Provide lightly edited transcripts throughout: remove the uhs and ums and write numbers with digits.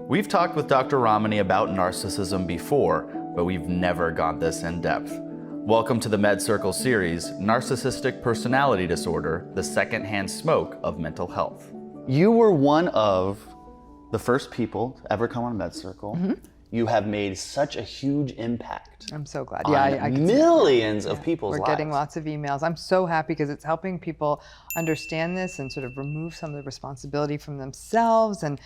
We've talked with Dr. Ramani about narcissism before, but we've never gone this in depth. Welcome to the Med Circle series, Narcissistic Personality Disorder, the Secondhand Smoke of Mental Health. You were one of the first people to ever come on Med Circle. Mm-hmm. You have made such a huge impact. I'm so glad. Yeah, I can millions of people's lives. We're getting lots of emails. I'm so happy because it's helping people understand this and sort of remove some of the responsibility from themselves and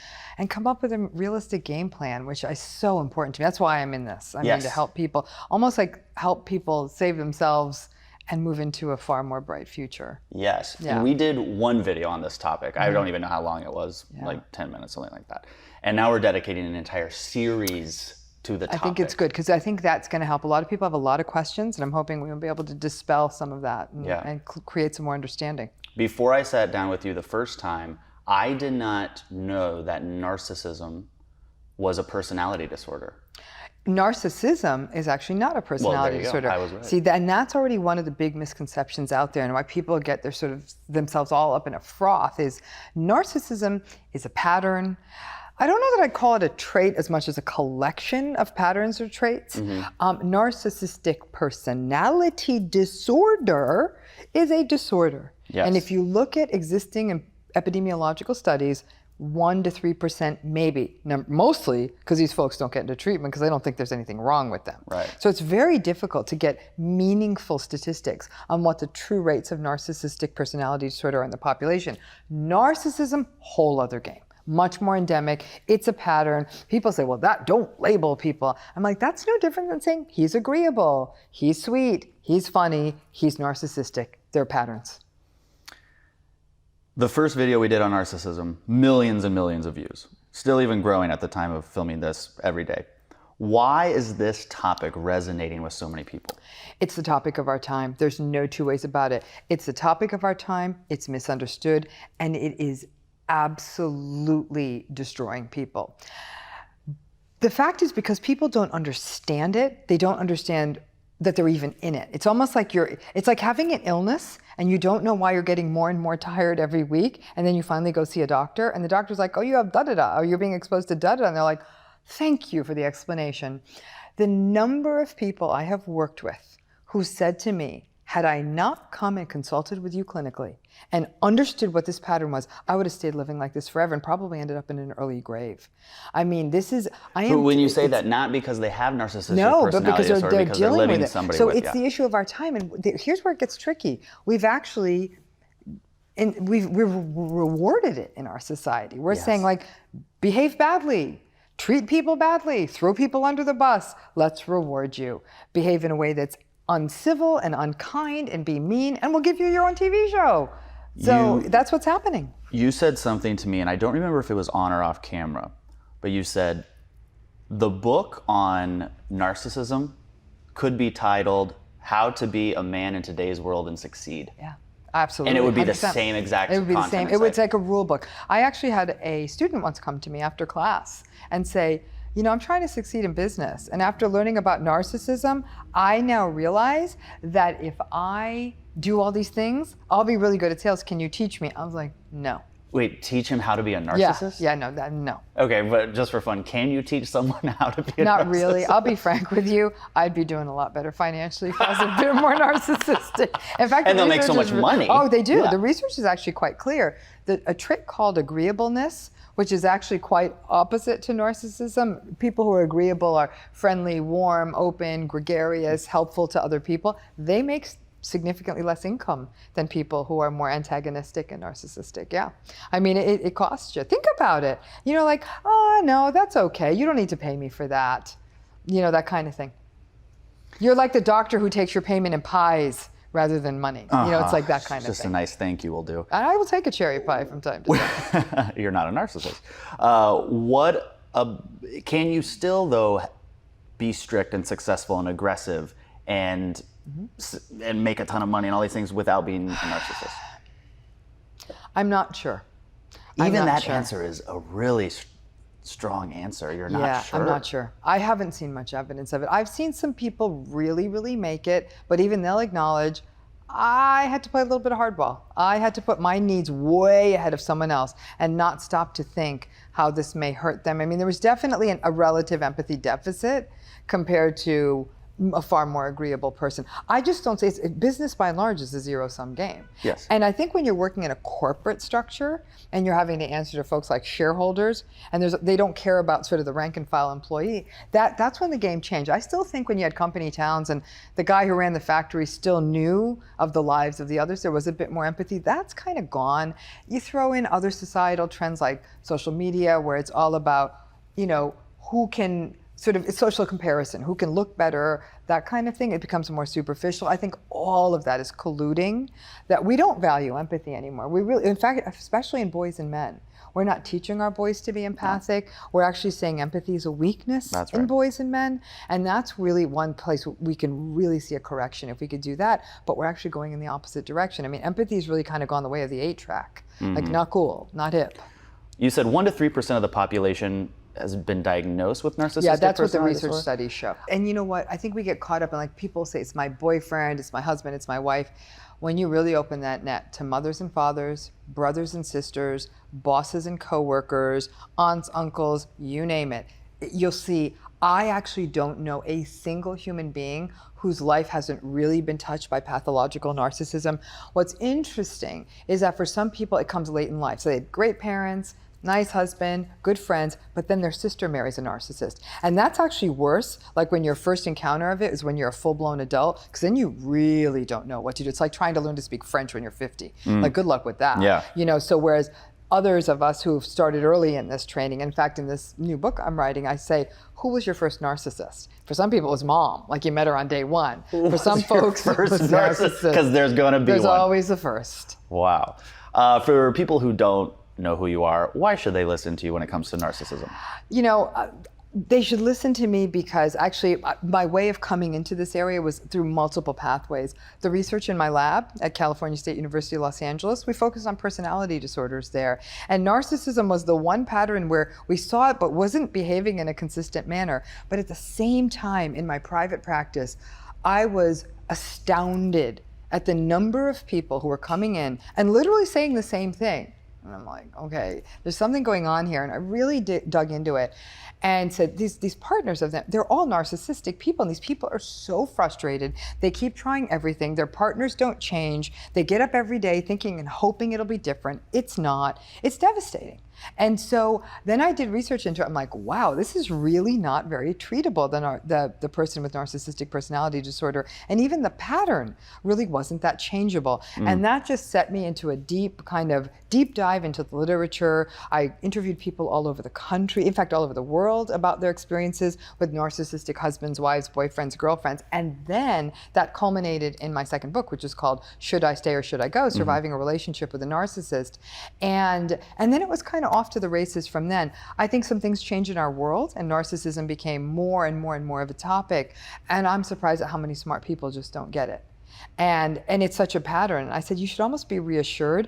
come up with a realistic game plan, which is so important to me. That's why I'm in this. I mean, to help people, almost like help people save themselves and move into a far more bright future. Yes, and we did one video on this topic. I don't even know how long it was, like 10 minutes, something like that. And now we're dedicating an entire series to the topic. I think it's good because I think that's going to help. A lot of people have a lot of questions, and I'm hoping we'll be able to dispel some of that and create some more understanding. Before I sat down with you the first time, I did not know that narcissism was a personality disorder. Narcissism is actually not a personality disorder. I was right. See, and that's already one of the big misconceptions out there, and why people get their sort of themselves all up in a froth is narcissism is a pattern. I don't know that I'd call it a trait as much as a collection of patterns or traits. Mm-hmm. Narcissistic personality disorder is a disorder. Yes. And if you look at existing epidemiological studies, 1 to 3% maybe, mostly because these folks don't get into treatment because they don't think there's anything wrong with them. Right. So it's very difficult to get meaningful statistics on what the true rates of narcissistic personality disorder are in the population. Narcissism, whole other game. Much more endemic. It's a pattern. People say, well, don't label people. I'm like, that's no different than saying he's agreeable, he's sweet, he's funny, he's narcissistic. They're patterns. The first video we did on narcissism, millions and millions of views. Still even growing at the time of filming this every day. Why is this topic resonating with so many people? It's the topic of our time. There's no two ways about it. It's the topic of our time, it's misunderstood, and it is absolutely destroying people. The fact is, because people don't understand it, they don't understand that they're even in it. It's almost like it's like having an illness and you don't know why you're getting more and more tired every week, and then you finally go see a doctor and the doctor's like, oh, you have da-da-da, or you're being exposed to da-da-da, and they're like, thank you for the explanation. The number of people I have worked with who said to me, had I not come and consulted with you clinically and understood what this pattern was, I would have stayed living like this forever and probably ended up in an early grave. I mean, But when you say that, not because they have narcissistic personality but because disorder, they're because dealing they're living with it. Somebody so with, it's the issue of our time, and here's where it gets tricky. We've actually, we've rewarded it in our society. We're saying, like, behave badly, treat people badly, throw people under the bus. Let's reward you. Behave in a way that's uncivil and unkind and be mean, and we'll give you your own TV show. So that's what's happening. You said something to me, and I don't remember if it was on or off camera, but you said the book on narcissism could be titled How to Be a Man in Today's World and Succeed. Yeah, absolutely. And it would be 100%. the same exact content. It would be the same. It was say. like a rule book. I actually had a student once come to me after class and say, you know, I'm trying to succeed in business. And after learning about narcissism, I now realize that if I do all these things, I'll be really good at sales. Can you teach me? I was like, no. Wait, teach him how to be a narcissist? No. Okay, but just for fun, can you teach someone how to be a narcissist? Not really. I'll be frank with you. I'd be doing a lot better financially if I was a bit more narcissistic. In fact, and they'll make so much money. Oh, they do. Yeah. The research is actually quite clear that a trait called agreeableness, which is actually quite opposite to narcissism. People who are agreeable are friendly, warm, open, gregarious, helpful to other people. They make significantly less income than people who are more antagonistic and narcissistic. Yeah. I mean, it costs you. Think about it. You know, like, oh, no, that's okay. You don't need to pay me for that. You know, that kind of thing. You're like the doctor who takes your payment in pies rather than money. You know, it's like that kind of thing. Just a nice thank you will do. And I will take a cherry pie from time to time. You're not a narcissist. Can you still, though, be strict and successful and aggressive and make a ton of money and all these things without being a narcissist? I'm not sure. Even that answer is a really strong answer. You're not sure. I'm not sure. I haven't seen much evidence of it. I've seen some people really, really make it, but even they'll acknowledge, I had to play a little bit of hardball. I had to put my needs way ahead of someone else and not stop to think how this may hurt them. I mean, there was definitely a relative empathy deficit compared to a far more agreeable person. I just don't say business by and large is a zero-sum game. Yes. And I think when you're working in a corporate structure and you're having to answer to folks like shareholders, and they don't care about sort of the rank and file employee, that's when the game changed. I still think when you had company towns and the guy who ran the factory still knew of the lives of the others, there was a bit more empathy. That's kind of gone. You throw in other societal trends like social media, where it's all about, who can sort of social comparison, who can look better, that kind of thing. It becomes more superficial. I think all of that is colluding, that we don't value empathy anymore. We really, in fact, especially in boys and men, we're not teaching our boys to be empathic. No. We're actually saying empathy is a weakness in boys and men. And that's really one place we can really see a correction if we could do that. But we're actually going in the opposite direction. I mean, empathy has really kind of gone the way of the 8-track. Like, not cool, not hip. You said 1 to 3% of the population has been diagnosed with narcissistic Yeah, that's what the personality research disorder? studies show. And you know what? I think we get caught up in, like, people say it's my boyfriend, it's my husband, it's my wife. When you really open that net to mothers and fathers, brothers and sisters, bosses and coworkers, aunts, uncles, you name it, you'll see I actually don't know a single human being whose life hasn't really been touched by pathological narcissism. What's interesting is that for some people it comes late in life. So they had great parents, nice husband, good friends, but then their sister marries a narcissist. And that's actually worse. Like, when your first encounter of it is when you're a full-blown adult, because then you really don't know what to do. It's like trying to learn to speak French when you're 50. Like, good luck with that. Yeah. So whereas others of us who've started early in this training, in fact, in this new book I'm writing, I say, who was your first narcissist? For some people, it was mom, like you met her on day one. For some folks, it was narcissist. Because there's going to be There's one. always a first. Wow. For people who don't know who you are, why should they listen to you when it comes to narcissism? They should listen to me because actually my way of coming into this area was through multiple pathways. The research in my lab at California State University, Los Angeles, we focused on personality disorders there. And narcissism was the one pattern where we saw it but wasn't behaving in a consistent manner. But at the same time, in my private practice, I was astounded at the number of people who were coming in and literally saying the same thing. And I'm like, okay, there's something going on here. And I really dug into it and said, these partners of them, they're all narcissistic people. And these people are so frustrated. They keep trying everything. Their partners don't change. They get up every day thinking and hoping it'll be different. It's not. It's devastating. And so then I did research into it. I'm like, wow, this is really not very treatable, the person with narcissistic personality disorder. And even the pattern really wasn't that changeable. And that just set me into a deep dive into the literature. I interviewed people all over the country, in fact, all over the world, about their experiences with narcissistic husbands, wives, boyfriends, girlfriends. And then that culminated in my second book, which is called Should I Stay or Should I Go? Surviving a Relationship with a Narcissist. And then it was kind of off to the races from then. I think some things changed in our world and narcissism became more and more and more of a topic. And I'm surprised at how many smart people just don't get it. And it's such a pattern. I said, you should almost be reassured.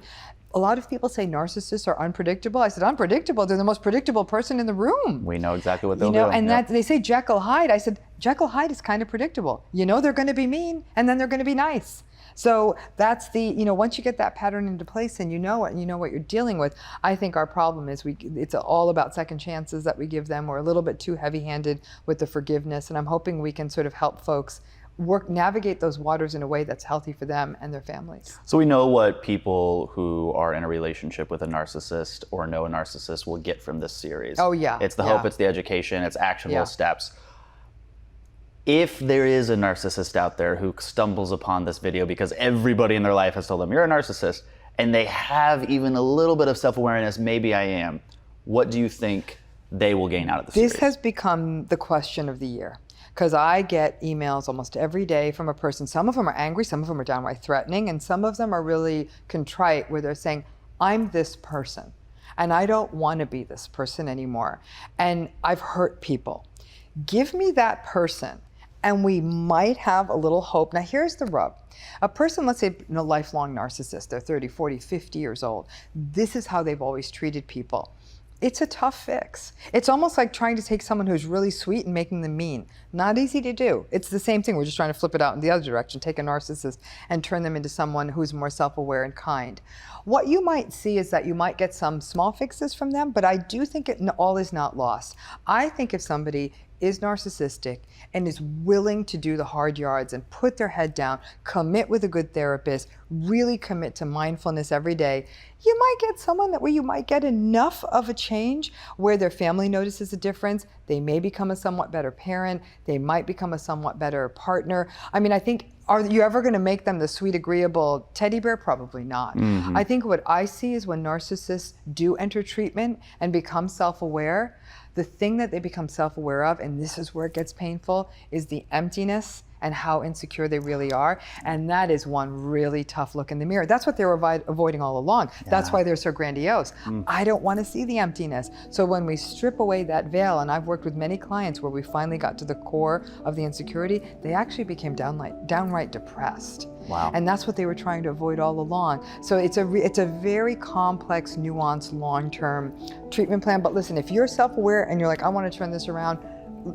A lot of people say narcissists are unpredictable. I said, unpredictable? They're the most predictable person in the room. We know exactly what they'll do. And that they say Jekyll Hyde. I said, Jekyll Hyde is kind of predictable. They're going to be mean and then they're going to be nice. So that's once you get that pattern into place and you know it and you know what you're dealing with, I think our problem is it's all about second chances that we give them. We're a little bit too heavy-handed with the forgiveness, and I'm hoping we can sort of help folks navigate those waters in a way that's healthy for them and their families. So we know what people who are in a relationship with a narcissist or know a narcissist will get from this series. Oh yeah. It's the hope, it's the education, it's actionable steps. If there is a narcissist out there who stumbles upon this video because everybody in their life has told them, you're a narcissist, and they have even a little bit of self-awareness, maybe I am, what do you think they will gain out of this series? This has become the question of the year. Because I get emails almost every day from a person. Some of them are angry, some of them are downright threatening, and some of them are really contrite where they're saying, I'm this person, and I don't want to be this person anymore. And I've hurt people. Give me that person, and we might have a little hope. Now, here's the rub. A person, let's say a lifelong narcissist, they're 30, 40, 50 years old. This is how they've always treated people. It's a tough fix. It's almost like trying to take someone who's really sweet and making them mean. Not easy to do. It's the same thing. We're just trying to flip it out in the other direction, take a narcissist and turn them into someone who's more self-aware and kind. What you might see is that you might get some small fixes from them, but I do think all is not lost. I think if somebody is narcissistic and is willing to do the hard yards and put their head down, commit with a good therapist, really commit to mindfulness every day, you might get someone where you might get enough of a change where their family notices a difference. They may become a somewhat better parent. They might become a somewhat better partner. I mean, I think, are you ever going to make them the sweet, agreeable teddy bear? Probably not. Mm-hmm. I think what I see is when narcissists do enter treatment and become self-aware, the thing that they become self-aware of, and this is where it gets painful, is the emptiness and how insecure they really are. And that is one really tough look in the mirror. That's what they were avoiding all along. Yeah. That's why they're so grandiose. I don't want to see the emptiness. So when we strip away that veil, and I've worked with many clients where we finally got to the core of the insecurity, they actually became downright depressed. Wow. And that's what they were trying to avoid all along. So it's a very complex, nuanced, long-term treatment plan. But listen, if you're self-aware and you're like, I want to turn this around,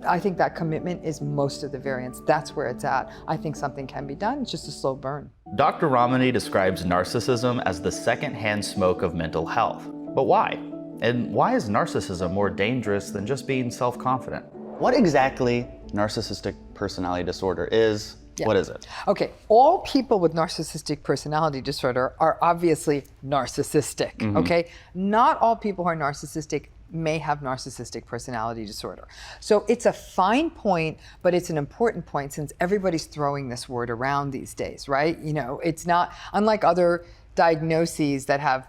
I think that commitment is most of the variance. That's where it's at. I think something can be done. It's just a slow burn. Dr. Ramani describes narcissism as the secondhand smoke of mental health. But why? And why is narcissism more dangerous than just being self-confident? What exactly narcissistic personality disorder is? Yeah. What is it? Okay, all people with narcissistic personality disorder are obviously narcissistic, okay? Not all people who are narcissistic may have narcissistic personality disorder. So it's a fine point, but it's an important point since everybody's throwing this word around these days, right? You know, it's not, unlike other diagnoses that have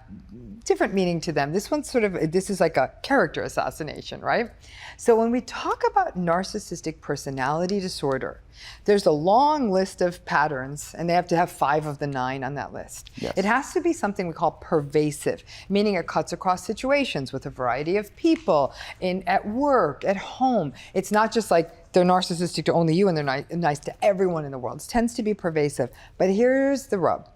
different meaning to them, this is like a character assassination, right? So when we talk about narcissistic personality disorder, there's a long list of patterns, and they have to have 5 of the 9 on that list. Yes. It has to be something we call pervasive, meaning it cuts across situations with a variety of people, at work, at home. It's not just like they're narcissistic to only you and they're nice to everyone in the world. It tends to be pervasive. But here's the rub.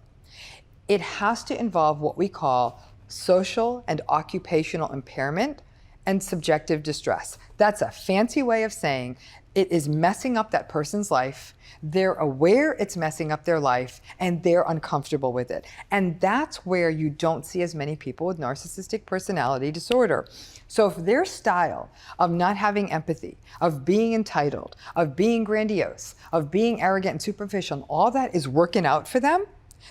It has to involve what we call social and occupational impairment and subjective distress. That's a fancy way of saying it is messing up that person's life. They're aware it's messing up their life and they're uncomfortable with it. And that's where you don't see as many people with narcissistic personality disorder. So if their style of not having empathy, of being entitled, of being grandiose, of being arrogant and superficial, and all that is working out for them,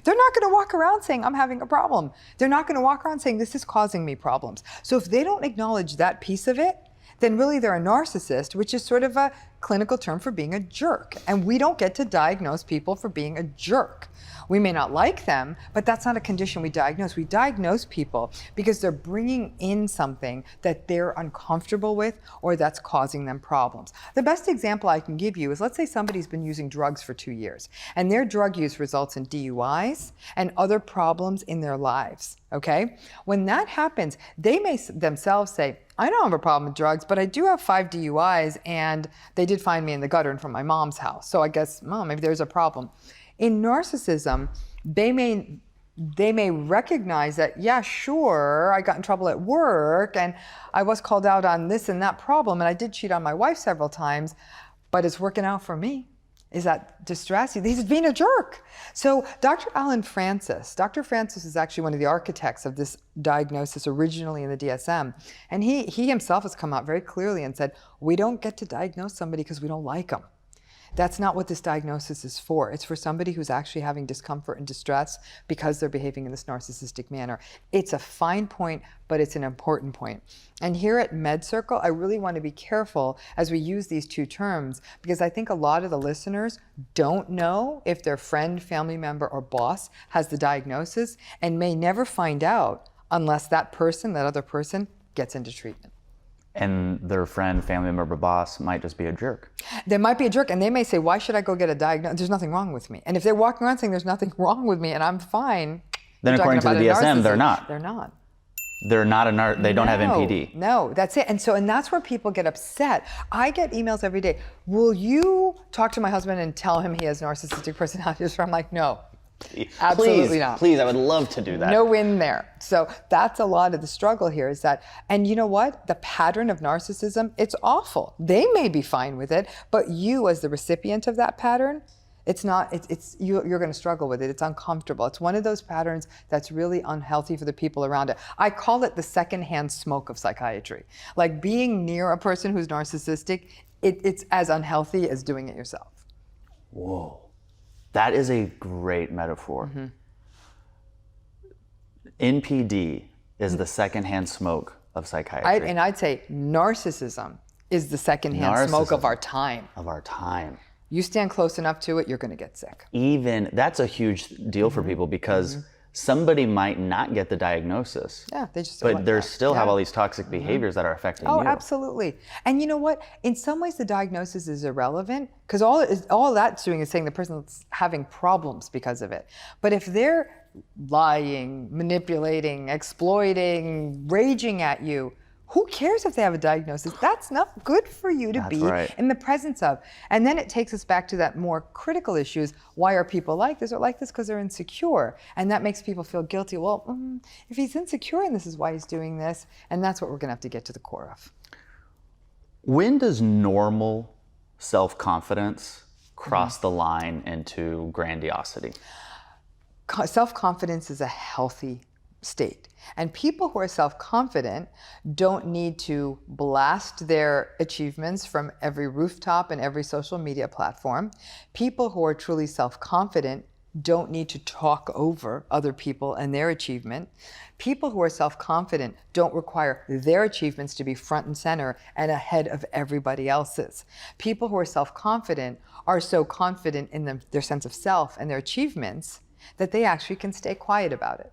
they're not going to walk around saying, I'm having a problem. They're not going to walk around saying, this is causing me problems. So if they don't acknowledge that piece of it, then really they're a narcissist, which is sort of a clinical term for being a jerk. And we don't get to diagnose people for being a jerk. We may not like them, but that's not a condition we diagnose. We diagnose people because they're bringing in something that they're uncomfortable with or that's causing them problems. The best example I can give you is, let's say somebody's been using drugs for 2 years and their drug use results in DUIs and other problems in their lives, okay? When that happens, they may themselves say, I don't have a problem with drugs, but I do have 5 DUIs and they did find me in the gutter in front of my mom's house. So I guess, maybe there's a problem. In narcissism, they may recognize that, yeah, sure, I got in trouble at work and I was called out on this and that problem and I did cheat on my wife several times, but it's working out for me. Is that distress? He's being a jerk. So Dr. Dr. Francis is actually one of the architects of this diagnosis originally in the DSM. And he himself has come out very clearly and said, we don't get to diagnose somebody because we don't like them. That's not what this diagnosis is for. It's for somebody who's actually having discomfort and distress because they're behaving in this narcissistic manner. It's a fine point, but it's an important point. And here at Med Circle, I really want to be careful as we use these 2 terms because I think a lot of the listeners don't know if their friend, family member, or boss has the diagnosis and may never find out unless that other person, gets into treatment. And their friend, family member, boss might just be a jerk. They might be a jerk, and they may say, why should I go get a diagnosis? There's nothing wrong with me. And if they're walking around saying there's nothing wrong with me and I'm fine, then according to the DSM, they're not. They're not. They're not they don't have NPD. No, that's it. And that's where people get upset. I get emails every day. Will you talk to my husband and tell him he has narcissistic personality disorder? I'm like, no. Absolutely not. Please, I would love to do that. No win there. So that's a lot of the struggle here is that, and you know what? The pattern of narcissism, it's awful. They may be fine with it, but you as the recipient of that pattern, it's not, you're going to struggle with it. It's uncomfortable. It's one of those patterns that's really unhealthy for the people around it. I call it the secondhand smoke of psychiatry. Like being near a person who's narcissistic, it's as unhealthy as doing it yourself. Whoa. That is a great metaphor. Mm-hmm. NPD is the secondhand smoke of psychiatry. And I'd say narcissism is the secondhand smoke of our time. Of our time. You stand close enough to it, you're going to get sick. That's a huge deal for people because somebody might not get the diagnosis. Yeah, they just but they still have all these toxic behaviors that are affecting you. Oh, absolutely. And you know what? In some ways, the diagnosis is irrelevant because all that's doing is saying the person's having problems because of it. But if they're lying, manipulating, exploiting, raging at you, who cares if they have a diagnosis? That's not good for you to be in the presence of. And then it takes us back to that more critical issues. Why are people like this? They're like this because they're insecure. And that makes people feel guilty. Well, if he's insecure and this is why he's doing this, and that's what we're gonna have to get to the core of. When does normal self-confidence cross the line into grandiosity? Self-confidence is a healthy state. And people who are self-confident don't need to blast their achievements from every rooftop and every social media platform. People who are truly self-confident don't need to talk over other people and their achievement. People who are self-confident don't require their achievements to be front and center and ahead of everybody else's. People who are self-confident are so confident in their sense of self and their achievements that they actually can stay quiet about it.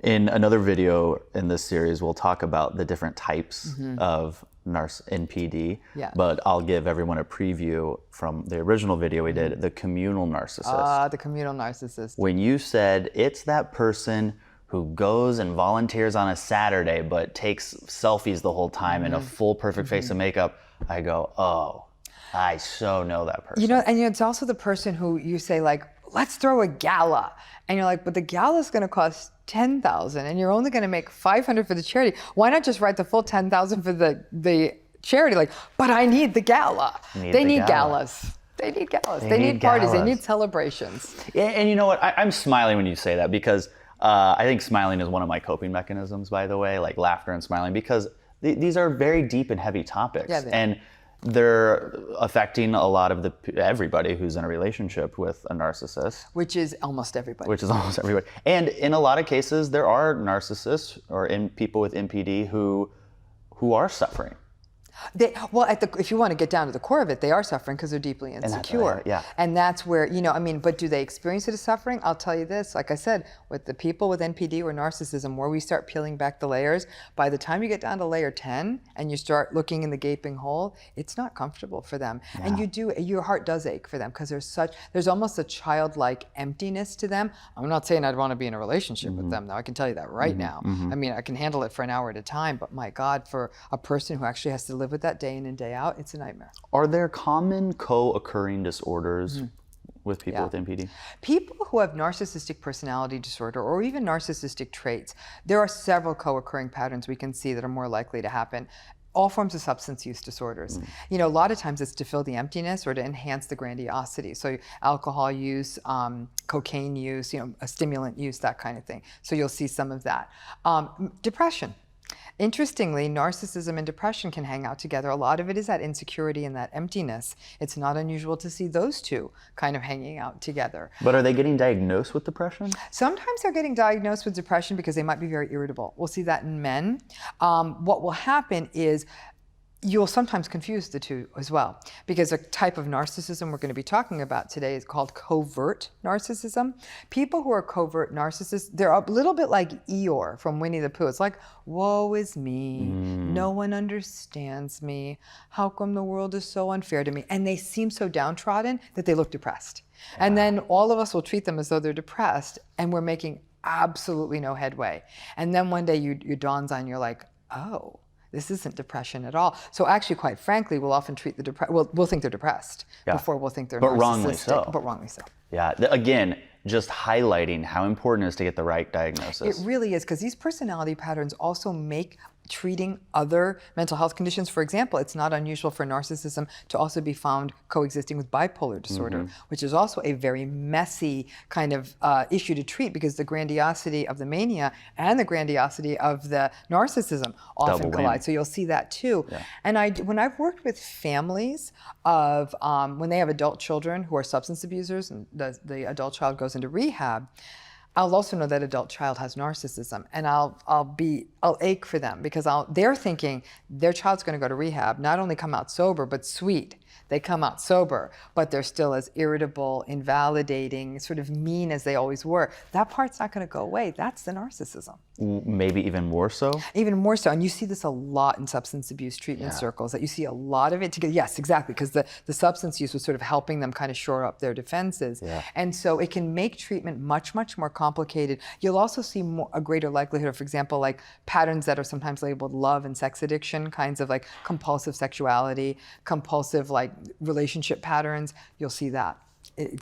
In another video in this series, we'll talk about the different types of NPD, but I'll give everyone a preview from the original video we did, the communal narcissist. The communal narcissist. When you said it's that person who goes and volunteers on a Saturday but takes selfies the whole time in a full perfect face of makeup, I go, oh, I so know that person. You know, and it's also the person who you say like, let's throw a gala. And you're like, but the gala is going to cost $10,000 and you're only going to make $500 for the charity. Why not just write the full $10,000 for the charity? Like, but I need the gala. They need galas. They need galas. They need parties. They need celebrations. Yeah, and you know what? I'm smiling when you say that because I think smiling is one of my coping mechanisms, by the way, like laughter and smiling, because these are very deep and heavy topics. Yeah, and they're affecting a lot of everybody who's in a relationship with a narcissist. Which is almost everybody. And in a lot of cases, there are narcissists or people with NPD who are suffering. If you want to get down to the core of it, they are suffering because they're deeply insecure. And that's where, but do they experience it as suffering? I'll tell you this, like I said, with the people with NPD or narcissism, where we start peeling back the layers, by the time you get down to layer 10 and you start looking in the gaping hole, it's not comfortable for them. Yeah. And your heart does ache for them because there's almost a childlike emptiness to them. I'm not saying I'd want to be in a relationship with them, though. I can tell you that right now. I mean, I can handle it for an hour at a time, but my God, for a person who actually has to live with that day in and day out, it's a nightmare. Are there common co-occurring disorders with people with NPD? People who have narcissistic personality disorder or even narcissistic traits, there are several co-occurring patterns we can see that are more likely to happen. All forms of substance use disorders. A lot of times it's to fill the emptiness or to enhance the grandiosity. So alcohol use, cocaine use, a stimulant use, that kind of thing. So you'll see some of that. Depression. Interestingly, narcissism and depression can hang out together. A lot of it is that insecurity and that emptiness. It's not unusual to see those two kind of hanging out together. But are they getting diagnosed with depression? Sometimes they're getting diagnosed with depression because they might be very irritable. We'll see that in men. What will happen is you'll sometimes confuse the two as well, because a type of narcissism we're going to be talking about today is called covert narcissism. People who are covert narcissists, they're a little bit like Eeyore from Winnie the Pooh. It's like, woe is me, no one understands me, how come the world is so unfair to me? And they seem so downtrodden that they look depressed. Yeah. And then all of us will treat them as though they're depressed, and we're making absolutely no headway. And then one day you dawns on you, you're like, oh, this isn't depression at all. So actually, quite frankly, we'll often treat the we'll think they're depressed before we'll think they're narcissistic. Wrongly so. But wrongly so. Yeah. Again, just highlighting how important it is to get the right diagnosis. It really is, because these personality patterns also make treating other mental health conditions. For example, it's not unusual for narcissism to also be found coexisting with bipolar disorder, which is also a very messy kind of issue to treat, because the grandiosity of the mania and the grandiosity of the narcissism often collide. So you'll see that too. Yeah. And when I've worked with families of, when they have adult children who are substance abusers and the adult child goes into rehab, I'll also know that adult child has narcissism, and I'll ache for them, because they're thinking their child's going to go to rehab, not only come out sober, but sweet. They come out sober, but they're still as irritable, invalidating, sort of mean as they always were. That part's not going to go away. That's the narcissism. Maybe even more so? Even more so. And you see this a lot in substance abuse treatment circles, that you see a lot of it together. Yes, exactly, because the substance use was sort of helping them kind of shore up their defenses. Yeah. And so it can make treatment much, much more complicated. You'll also see a greater likelihood of, for example, like patterns that are sometimes labeled love and sex addiction, kinds of like compulsive sexuality, compulsive like relationship patterns. You'll see that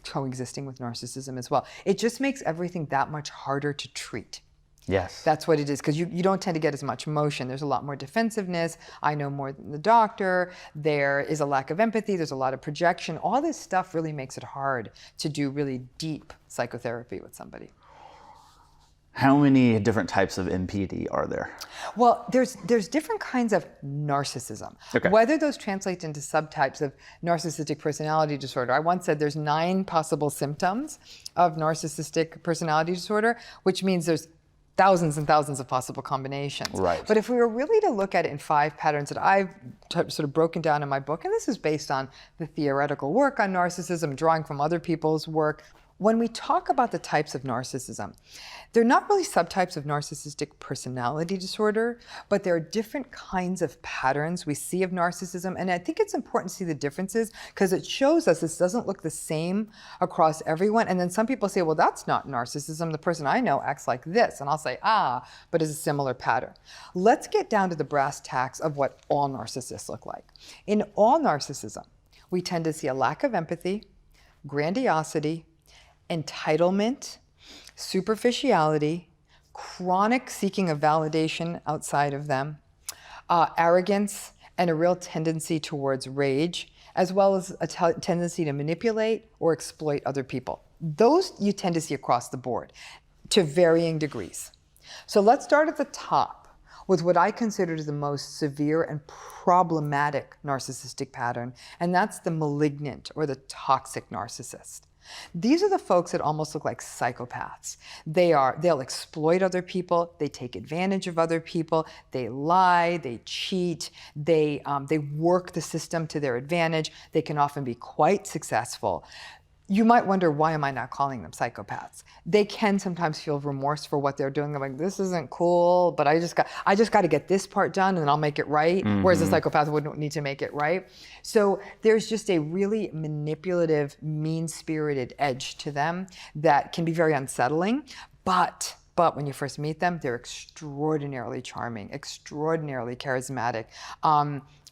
coexisting with narcissism as well. It just makes everything that much harder to treat. Yes. That's what it is, because you don't tend to get as much emotion. There's a lot more defensiveness. I know more than the doctor. There is a lack of empathy. There's a lot of projection. All this stuff really makes it hard to do really deep psychotherapy with somebody. How many different types of NPD are there? Well, there's different kinds of narcissism. Okay. Whether those translate into subtypes of narcissistic personality disorder. I once said there's 9 possible symptoms of narcissistic personality disorder, which means there's thousands and thousands of possible combinations. Right. But if we were really to look at it in 5 patterns that I've sort of broken down in my book, and this is based on the theoretical work on narcissism, drawing from other people's work, when we talk about the types of narcissism, they're not really subtypes of narcissistic personality disorder, but there are different kinds of patterns we see of narcissism. And I think it's important to see the differences, because it shows us this doesn't look the same across everyone. And then some people say, well, that's not narcissism. The person I know acts like this. And I'll say, but it's a similar pattern. Let's get down to the brass tacks of what all narcissists look like. In all narcissism, we tend to see a lack of empathy, grandiosity, entitlement, superficiality, chronic seeking of validation outside of them, arrogance, and a real tendency towards rage, as well as a tendency to manipulate or exploit other people. Those you tend to see across the board to varying degrees. So let's start at the top with what I consider the most severe and problematic narcissistic pattern, and that's the malignant or the toxic narcissist. These are the folks that almost look like psychopaths. They'll exploit other people, they take advantage of other people, they lie, they cheat, they work the system to their advantage. They can often be quite successful. You might wonder, why am I not calling them psychopaths? They can sometimes feel remorse for what they're doing. They're like, this isn't cool, but I just got to get this part done and then I'll make it right. Mm-hmm. Whereas a psychopath wouldn't need to make it right. So there's just a really manipulative, mean-spirited edge to them that can be very unsettling. But when you first meet them, they're extraordinarily charming, extraordinarily charismatic,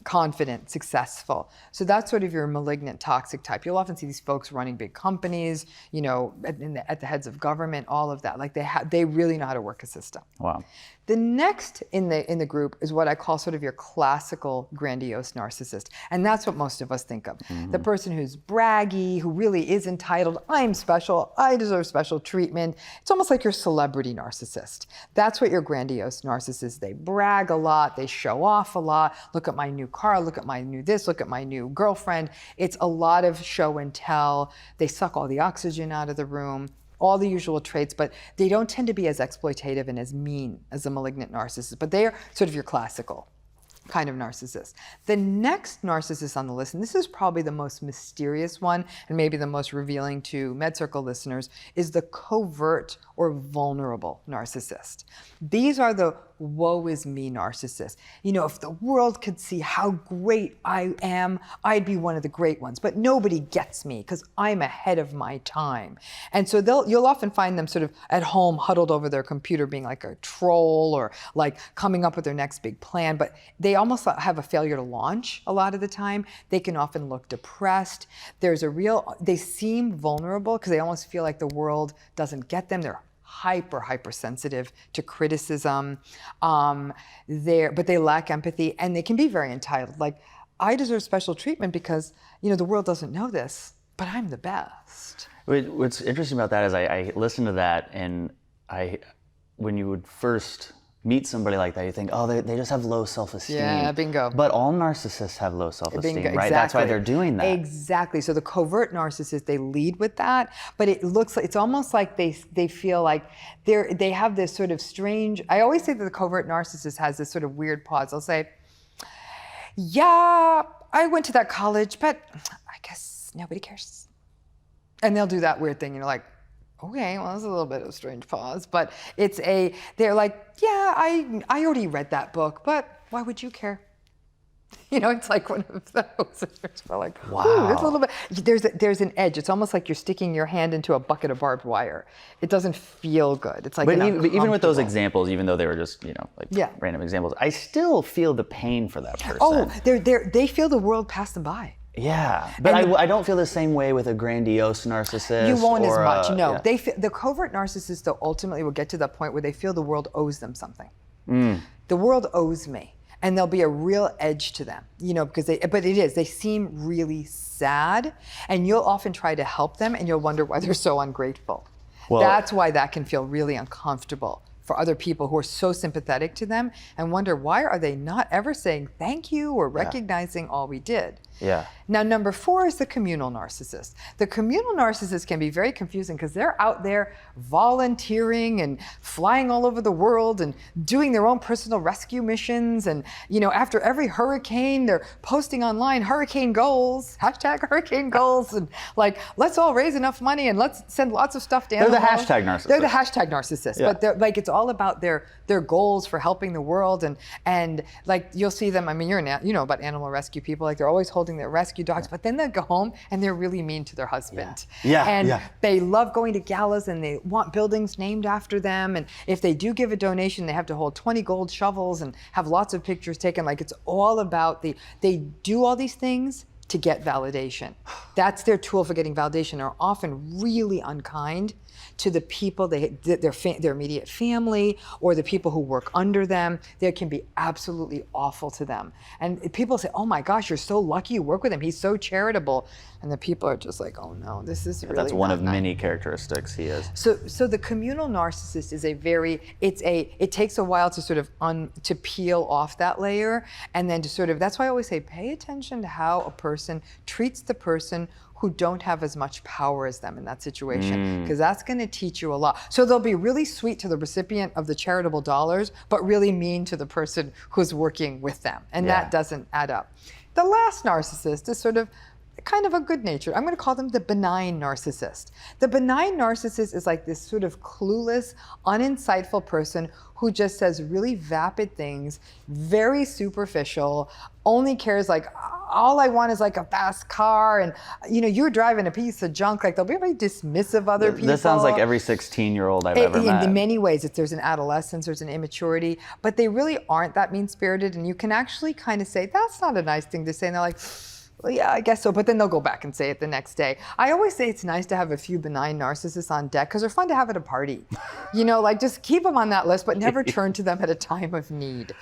confident, successful. So that's sort of your malignant toxic type. You'll often see these folks running big companies, at the heads of government, all of that. Like they really know how to work a system. Wow. The next in the group is what I call sort of your classical grandiose narcissist. And that's what most of us think of. Mm-hmm. The person who's braggy, who really is entitled, I'm special, I deserve special treatment. It's almost like your celebrity narcissist. That's what your grandiose narcissist. They brag a lot, they show off a lot. Look at my new car, look at my new this, look at my new girlfriend. It's a lot of show and tell. They suck all the oxygen out of the room. All the usual traits, but they don't tend to be as exploitative and as mean as a malignant narcissist, but they are sort of your classical kind of narcissist. The next narcissist on the list, and this is probably the most mysterious one and maybe the most revealing to MedCircle listeners, is the covert or vulnerable narcissist. These are the woe is me narcissist. You know, if the world could see how great I am, I'd be one of the great ones. But nobody gets me because I'm ahead of my time. And so you'll often find them sort of at home huddled over their computer being like a troll or like coming up with their next big plan. But they almost have a failure to launch a lot of the time. They can often look depressed. They seem vulnerable because they almost feel like the world doesn't get them. They're hypersensitive to criticism. But they lack empathy and they can be very entitled. Like, I deserve special treatment because, you know, the world doesn't know this, but I'm the best. What's interesting about that is I listened to that, and when you would first meet somebody like that, you think, oh, they just have low self-esteem. Yeah, bingo. But all narcissists have low self-esteem, Bingo, right? exactly. That's why they're doing that. Exactly. So the covert narcissists, they lead with that, but it's almost like they feel like they have this sort of strange, I always say that the covert narcissist has this sort of weird pause. They'll say, yeah, I went to that college, but I guess nobody cares. And they'll do that weird thing, you know, like, okay, well, that's a little bit of a strange pause, but they're like, yeah, I already read that book, but why would you care? You know, it's like one of those. It's like, wow. There's a little bit. There's an edge. It's almost like you're sticking your hand into a bucket of barbed wire. It doesn't feel good. It's like, but even with those examples, even though they were just, you know, like random examples, I still feel the pain for that person. Oh, they feel the world pass them by. Yeah, but I don't feel the same way with a grandiose narcissist. You won't as much, no. Yeah. The covert narcissist, though, ultimately will get to that point where they feel the world owes them something. The world owes me. And there'll be a real edge to them, you know, because they seem really sad, and you'll often try to help them, and you'll wonder why they're so ungrateful. Well, that's why that can feel really uncomfortable for other people who are so sympathetic to them and wonder, why are they not ever saying thank you or recognizing all we did? Yeah. Now, number 4 is the communal narcissist. The communal narcissist can be very confusing because they're out there volunteering and flying all over the world and doing their own personal rescue missions. And, you know, after every hurricane, they're posting online hurricane goals, #hurricane goals, and like, let's all raise enough money and let's send lots of stuff down. They're the hashtag narcissists. They're the hashtag narcissists, but they're like, it's all about their goals for helping the world. And like, you'll see them, I mean, you know about animal rescue people, like they're always holding their rescue dogs, but then they'll go home and they're really mean to their husband. They love going to galas and they want buildings named after them. And if they do give a donation, they have to hold 20 gold shovels and have lots of pictures taken. Like, it's all about they do all these things to get validation. That's their tool for getting validation. They're often really unkind to the people, their immediate family, or the people who work under them. They can be absolutely awful to them. And people say, oh my gosh, you're so lucky you work with him. He's so charitable. And the people are just like, oh no, this is really That's one not of nice. many characteristics he is. So the communal narcissist is it takes a while to sort of to peel off that layer, and then to sort of, that's why I always say, pay attention to how a person treats the person who don't have as much power as them in that situation, because that's going to teach you a lot. So they'll be really sweet to the recipient of the charitable dollars, but really mean to the person who's working with them, and that doesn't add up. The last narcissist is sort of kind of a good nature. I'm going to call them the benign narcissist. The benign narcissist is like this sort of clueless, uninsightful person who just says really vapid things, very superficial, only cares like, all I want is like a fast car, and you know, you're driving a piece of junk. Like, they'll be very dismissive of other people. This sounds like every 16-year-old I've ever met. In many ways, there's an adolescence, there's an immaturity, but they really aren't that mean-spirited, and you can actually kind of say, that's not a nice thing to say, and they're like, well, yeah, I guess so, but then they'll go back and say it the next day. I always say it's nice to have a few benign narcissists on deck because they're fun to have at a party. You know, like, just keep them on that list, but never turn to them at a time of need.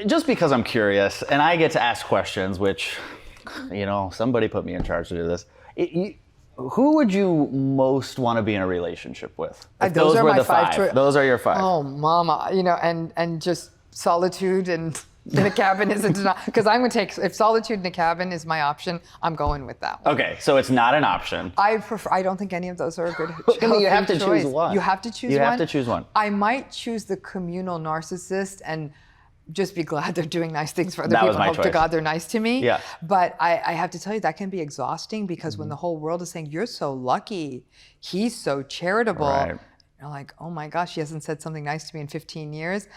Just because I'm curious, and I get to ask questions, which, you know, somebody put me in charge to do this. Who would you most want to be in a relationship with? If Those are were my the five. Those are your 5. Oh, mama, you know, and just solitude and in a cabin isn't enough, because I'm going to take, if solitude in a cabin is my option, I'm going with that one. Okay, so it's not an option. I don't think any of those are a good You have to choice. choose one. You have to choose one? You have to choose one. I might choose the communal narcissist and just be glad they're doing nice things for other people and hope to God they're nice to me. Yeah. But I have to tell you, that can be exhausting, because when the whole world is saying, you're so lucky, he's so charitable, Right. You're like, oh my gosh, she hasn't said something nice to me in 15 years.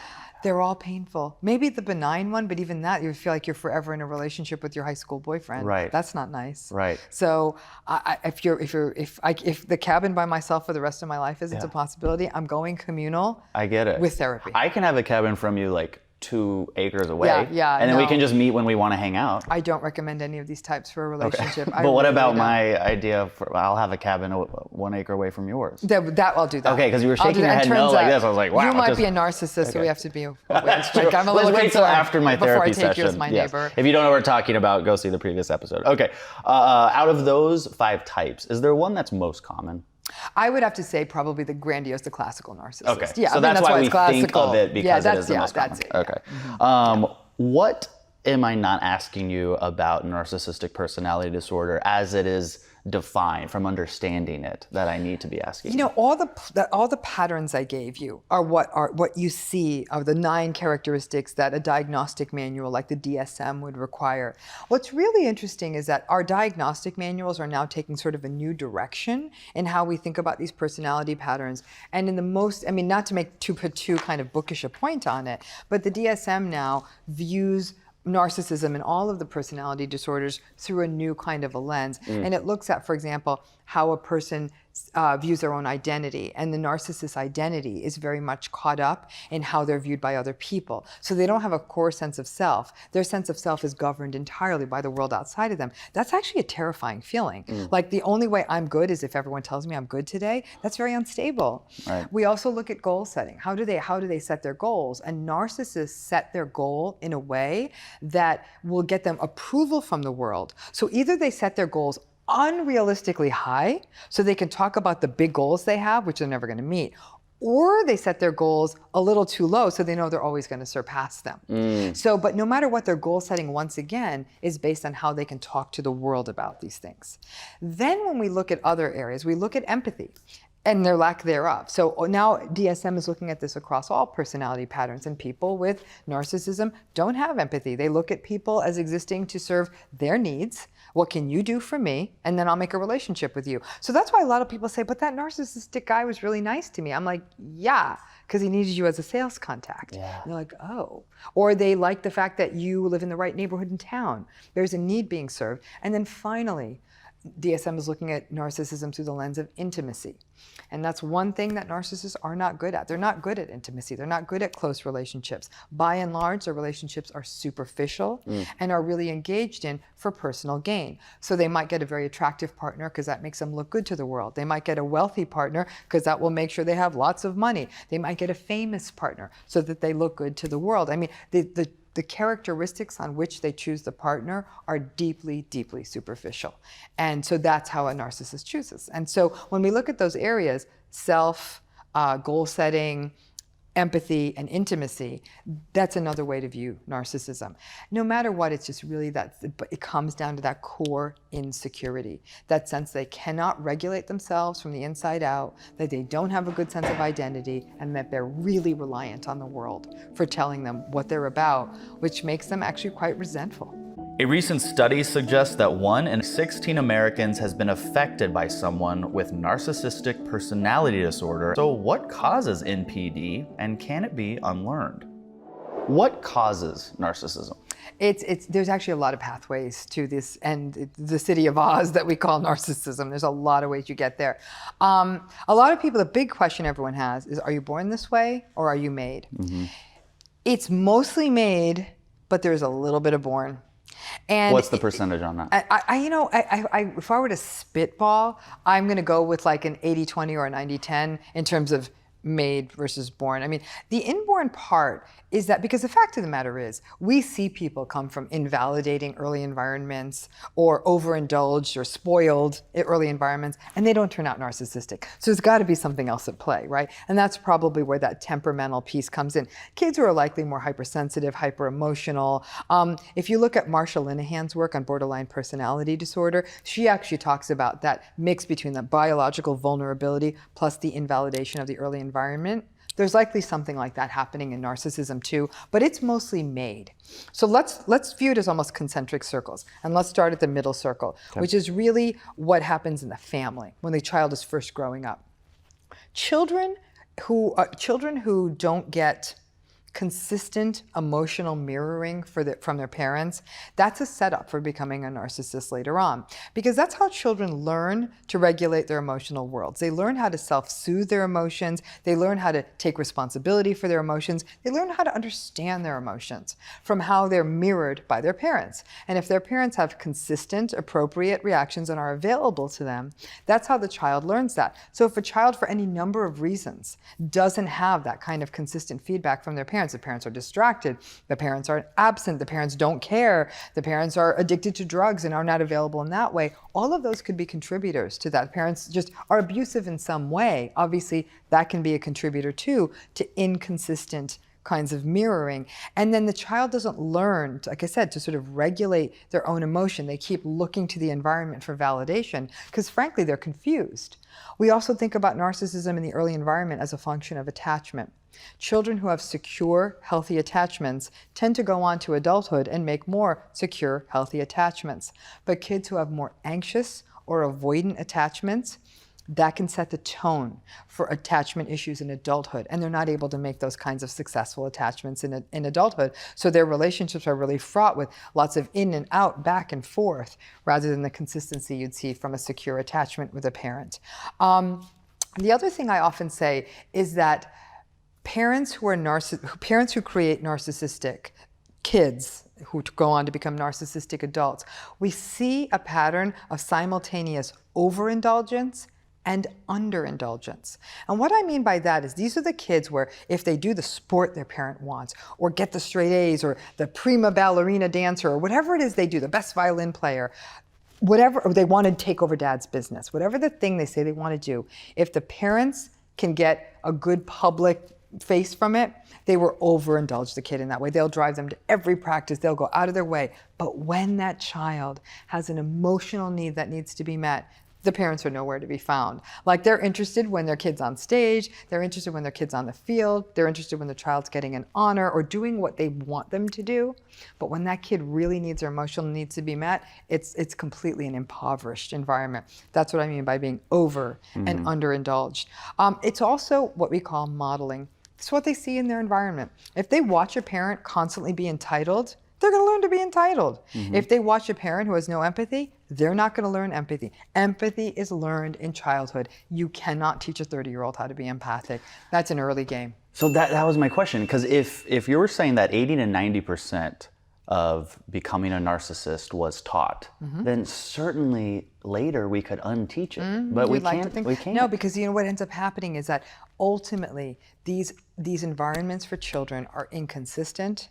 They're all painful. Maybe the benign one, but even that, you feel like you're forever in a relationship with your high school boyfriend. Right. That's not nice. Right. So if the cabin by myself for the rest of my life isn't a possibility, I'm going communal. I get it. With therapy. I can have a cabin from you like 2 acres away. Yeah, and then we can just meet when we want to hang out. I don't recommend any of these types for a relationship. Okay. But what about my idea for I'll have a cabin 1 acre away from yours? That I'll do that. Okay, because you were shaking your head no like this. I was like, wow. You might be a narcissist, so we have to be. That's true. I'm a little Let's wait till after my therapy before I take session. you as my neighbor. If you don't know what we're talking about, go see the previous episode. Okay. Out of those 5 types, is there one that's most common? I would have to say probably the grandiose, the classical narcissist. Okay, Yeah, so that's why we think of it because it is the most common. That's it. Okay. What am I not asking you about narcissistic personality disorder as it is defined from understanding it that I need to be asking? You know, all the patterns I gave you are what you see are the 9 characteristics that a diagnostic manual like the DSM would require. What's really interesting is that our diagnostic manuals are now taking sort of a new direction in how we think about these personality patterns. And in the most, I mean, not to put too kind of bookish a point on it, but the DSM now views narcissism and all of the personality disorders through a new kind of a lens. And it looks at, for example, how a person views their own identity. And the narcissist's identity is very much caught up in how they're viewed by other people. So they don't have a core sense of self. Their sense of self is governed entirely by the world outside of them. That's actually a terrifying feeling. Like the only way I'm good is if everyone tells me I'm good today. That's very unstable. Right. We also look at goal setting. How do they set their goals? And narcissists set their goal in a way that will get them approval from the world. So either they set their goals unrealistically high so they can talk about the big goals they have, which they're never going to meet, or they set their goals a little too low so they know they're always going to surpass them. So, but no matter what, their goal setting, once again, is based on how they can talk to the world about these things. Then when we look at other areas, we look at empathy and their lack thereof. So now DSM is looking at this across all personality patterns, and people with narcissism don't have empathy. They look at people as existing to serve their needs. What can you do for me? And then I'll make a relationship with you. So that's why a lot of people say, but that narcissistic guy was really nice to me. I'm like, yeah, because he needed you as a sales contact. Yeah. And they're like, oh. Or they like the fact that you live in the right neighborhood in town. There's a need being served. And then finally, DSM is looking at narcissism through the lens of intimacy. And that's one thing that narcissists are not good at. They're not good at intimacy. They're not good at close relationships. By and large, their relationships are superficial and are really engaged in for personal gain. So they might get a very attractive partner because that makes them look good to the world. They might get a wealthy partner because that will make sure they have lots of money. They might get a famous partner so that they look good to the world. I mean, the characteristics on which they choose the partner are deeply, deeply superficial. And so that's how a narcissist chooses. And so when we look at those areas, self, goal setting, empathy, and intimacy, that's another way to view narcissism. No matter what, it's just really it comes down to that core insecurity, that sense they cannot regulate themselves from the inside out, that they don't have a good sense of identity, and that they're really reliant on the world for telling them what they're about, which makes them actually quite resentful. A recent study suggests that 1 in 16 Americans has been affected by someone with narcissistic personality disorder. So what causes NPD, and can it be unlearned? What causes narcissism? There's actually a lot of pathways to this, and the city of Oz that we call narcissism. There's a lot of ways you get there. A lot of people, the big question everyone has is, are you born this way or are you made? It's mostly made, but there's a little bit of born. And what's the percentage on that? If I were to spitball, I'm going to go with like an 80-20 or a 90-10 in terms of made versus born. I mean, the inborn part is that, because the fact of the matter is, we see people come from invalidating early environments or overindulged or spoiled early environments, and they don't turn out narcissistic. So there's got to be something else at play, right? And that's probably where that temperamental piece comes in. Kids who are likely more hypersensitive, hyper-emotional. If you look at Marsha Linehan's work on borderline personality disorder, she actually talks about that mix between the biological vulnerability plus the invalidation of the early environment. There's likely something like that happening in narcissism too, but it's mostly made. So let's view it as almost concentric circles, and let's start at the middle circle, which is really what happens in the family when the child is first growing up. Children children who don't get consistent emotional mirroring from their parents, that's a setup for becoming a narcissist later on. Because that's how children learn to regulate their emotional worlds. They learn how to self-soothe their emotions. They learn how to take responsibility for their emotions. They learn how to understand their emotions from how they're mirrored by their parents. And if their parents have consistent, appropriate reactions and are available to them, that's how the child learns that. So if a child, for any number of reasons, doesn't have that kind of consistent feedback from their parents, the parents are distracted, the parents are absent, the parents don't care, the parents are addicted to drugs and are not available in that way, all of those could be contributors to that. Parents just are abusive in some way. Obviously, that can be a contributor too to inconsistent kinds of mirroring. And then the child doesn't learn, like I said, to sort of regulate their own emotion. They keep looking to the environment for validation because frankly, they're confused. We also think about narcissism in the early environment as a function of attachment. Children who have secure, healthy attachments tend to go on to adulthood and make more secure, healthy attachments. But kids who have more anxious or avoidant attachments, that can set the tone for attachment issues in adulthood, and they're not able to make those kinds of successful attachments in adulthood. So their relationships are really fraught with lots of in and out, back and forth, rather than the consistency you'd see from a secure attachment with a parent. The other thing I often say is that parents who create narcissistic kids who go on to become narcissistic adults, we see a pattern of simultaneous overindulgence and underindulgence. And what I mean by that is these are the kids where if they do the sport their parent wants, or get the straight A's, or the prima ballerina dancer, or whatever it is they do, the best violin player, whatever, or they want to take over dad's business, whatever the thing they say they want to do, if the parents can get a good public face from it, they will overindulge the kid in that way. They'll drive them to every practice. They'll go out of their way. But when that child has an emotional need that needs to be met, the parents are nowhere to be found. Like, they're interested when their kid's on stage, they're interested when their kid's on the field, they're interested when the child's getting an honor or doing what they want them to do. But when that kid really needs their emotional needs to be met, it's completely an impoverished environment. That's what I mean by being over and underindulged. It's also what we call modeling. It's what they see in their environment. If they watch a parent constantly be entitled, they're going to learn to be entitled. If they watch a parent who has no empathy, they're not going to learn empathy. Empathy is learned in childhood. You cannot teach a 30-year-old how to be empathic. That's an early game. So that was my question, because if you were saying that 80 to 90% of becoming a narcissist was taught, then certainly later we could unteach it. But we can't. No, because you know what ends up happening is that ultimately these environments for children are inconsistent.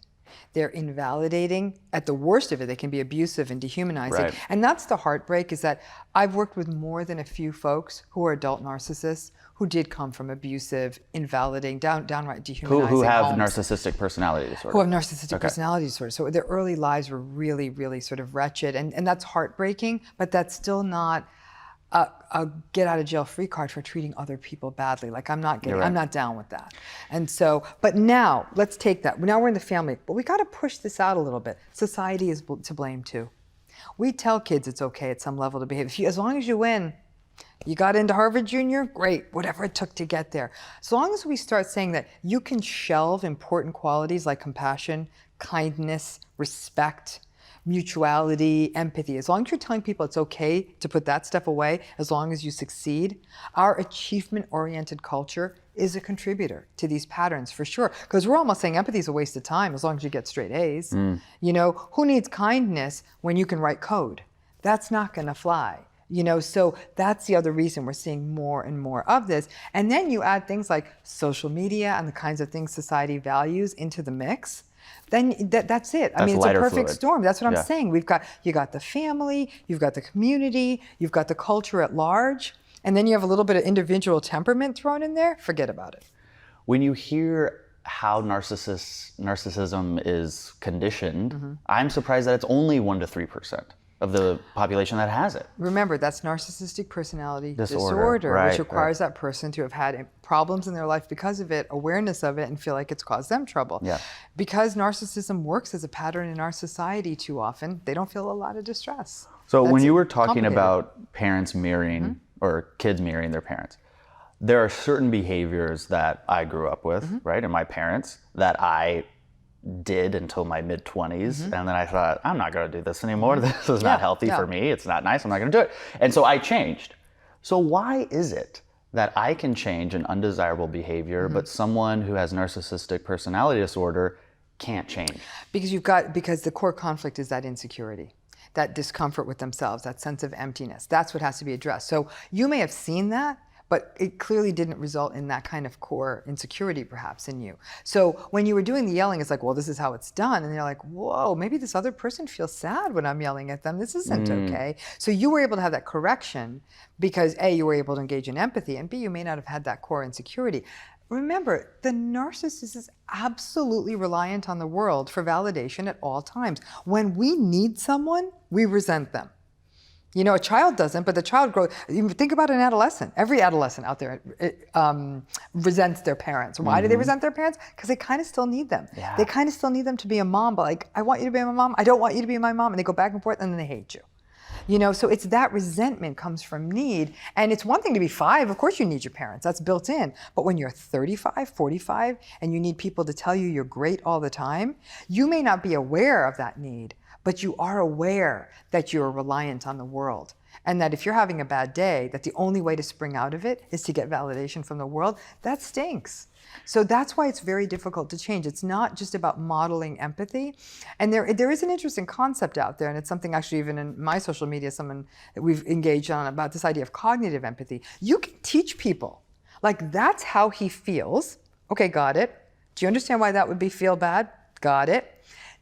They're invalidating. At the worst of it, they can be abusive and dehumanizing. Right. And that's the heartbreak, is that I've worked with more than a few folks who are adult narcissists who did come from abusive, invalidating, downright dehumanizing who have homes. narcissistic personality disorder. Who have narcissistic personality disorder. So their early lives were really, really sort of wretched. And that's heartbreaking, but that's still not a get out of jail free card for treating other people badly. Like, I'm not down with that. And so, but now let's take that. Now we're in the family, but we got to push this out a little bit. Society is to blame too. We tell kids it's okay at some level to behave. As long as you win, you got into Harvard Junior, great, whatever it took to get there. As long as we start saying that you can shelve important qualities like compassion, kindness, respect, mutuality, empathy, as long as you're telling people it's okay to put that stuff away, as long as you succeed, our achievement-oriented culture is a contributor to these patterns for sure. Because we're almost saying empathy is a waste of time as long as you get straight A's. You know, who needs kindness when you can write code? That's not gonna fly. You know, so that's the other reason we're seeing more and more of this. And then you add things like social media and the kinds of things society values into the mix, then that's it. I mean, it's a perfect storm. That's what I'm saying. You got the family, you've got the community, you've got the culture at large, and then you have a little bit of individual temperament thrown in there. Forget about it. When you hear how narcissism is conditioned, I'm surprised that it's only 1 to 3% of the population that has it. Remember, that's narcissistic personality disorder, which requires that person to have had problems in their life because of it, awareness of it, and feel like it's caused them trouble. Yeah. Because narcissism works as a pattern in our society too often, they don't feel a lot of distress. So when you were talking about parents mirroring or kids mirroring their parents, there are certain behaviors that I grew up with, right, and my parents, that I did until my mid-20s, and then I thought, I'm not going to do this anymore. This is not healthy for me. It's not nice. I'm not going to do it. And so I changed. So why is it that I can change an undesirable behavior, but someone who has narcissistic personality disorder can't change? Because the core conflict is that insecurity, that discomfort with themselves, that sense of emptiness. That's what has to be addressed. So you may have seen that, but it clearly didn't result in that kind of core insecurity perhaps in you. So when you were doing the yelling, it's like, well, this is how it's done. And you're like, whoa, maybe this other person feels sad when I'm yelling at them. This isn't okay. So you were able to have that correction because A, you were able to engage in empathy, and B, you may not have had that core insecurity. Remember, the narcissist is absolutely reliant on the world for validation at all times. When we need someone, we resent them. You know, a child doesn't, but the child grows. You think about an adolescent. Every adolescent out there resents their parents. Why do they resent their parents? Because they kind of still need them. Yeah. They kind of still need them to be a mom, but like, I want you to be my mom. I don't want you to be my mom. And they go back and forth, and then they hate you. You know, so it's that resentment comes from need. And it's one thing to be 5. Of course you need your parents. That's built in. But when you're 35, 45, and you need people to tell you you're great all the time, you may not be aware of that need, but you are aware that you're reliant on the world. And that if you're having a bad day, that the only way to spring out of it is to get validation from the world. That stinks. So that's why it's very difficult to change. It's not just about modeling empathy. And there is an interesting concept out there, and it's something actually even in my social media, someone that we've engaged on about this idea of cognitive empathy. You can teach people, like, that's how he feels. Okay, got it. Do you understand why that would feel bad? Got it.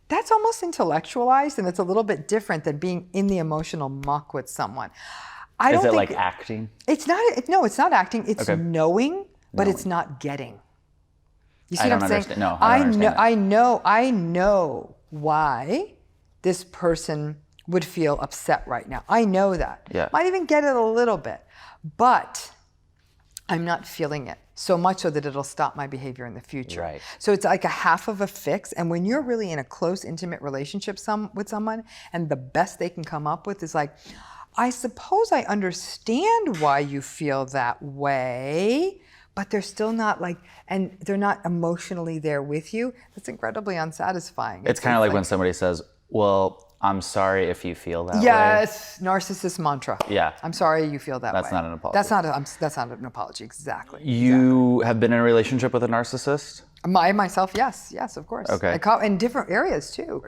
That's almost intellectualized, and it's a little bit different than being in the emotional muck with someone. Is it like acting? It's not. No, it's not acting. It's knowing, but it's not getting. You see what I'm saying? No, I don't understand. I know why this person would feel upset right now. I know that. Yeah. Might even get it a little bit, but I'm not feeling it so much so that it'll stop my behavior in the future. Right. So it's like a half of a fix. And when you're really in a close, intimate relationship with someone, and the best they can come up with is like, I suppose I understand why you feel that way, but they're still not like, and they're not emotionally there with you. That's incredibly unsatisfying. It's kind of like when somebody says, well, I'm sorry if you feel that way. Yes, narcissist mantra. Yeah. I'm sorry you feel that way. That's not an apology. That's not an apology, exactly. You have been in a relationship with a narcissist? Myself, yes, of course. Okay. In different areas too.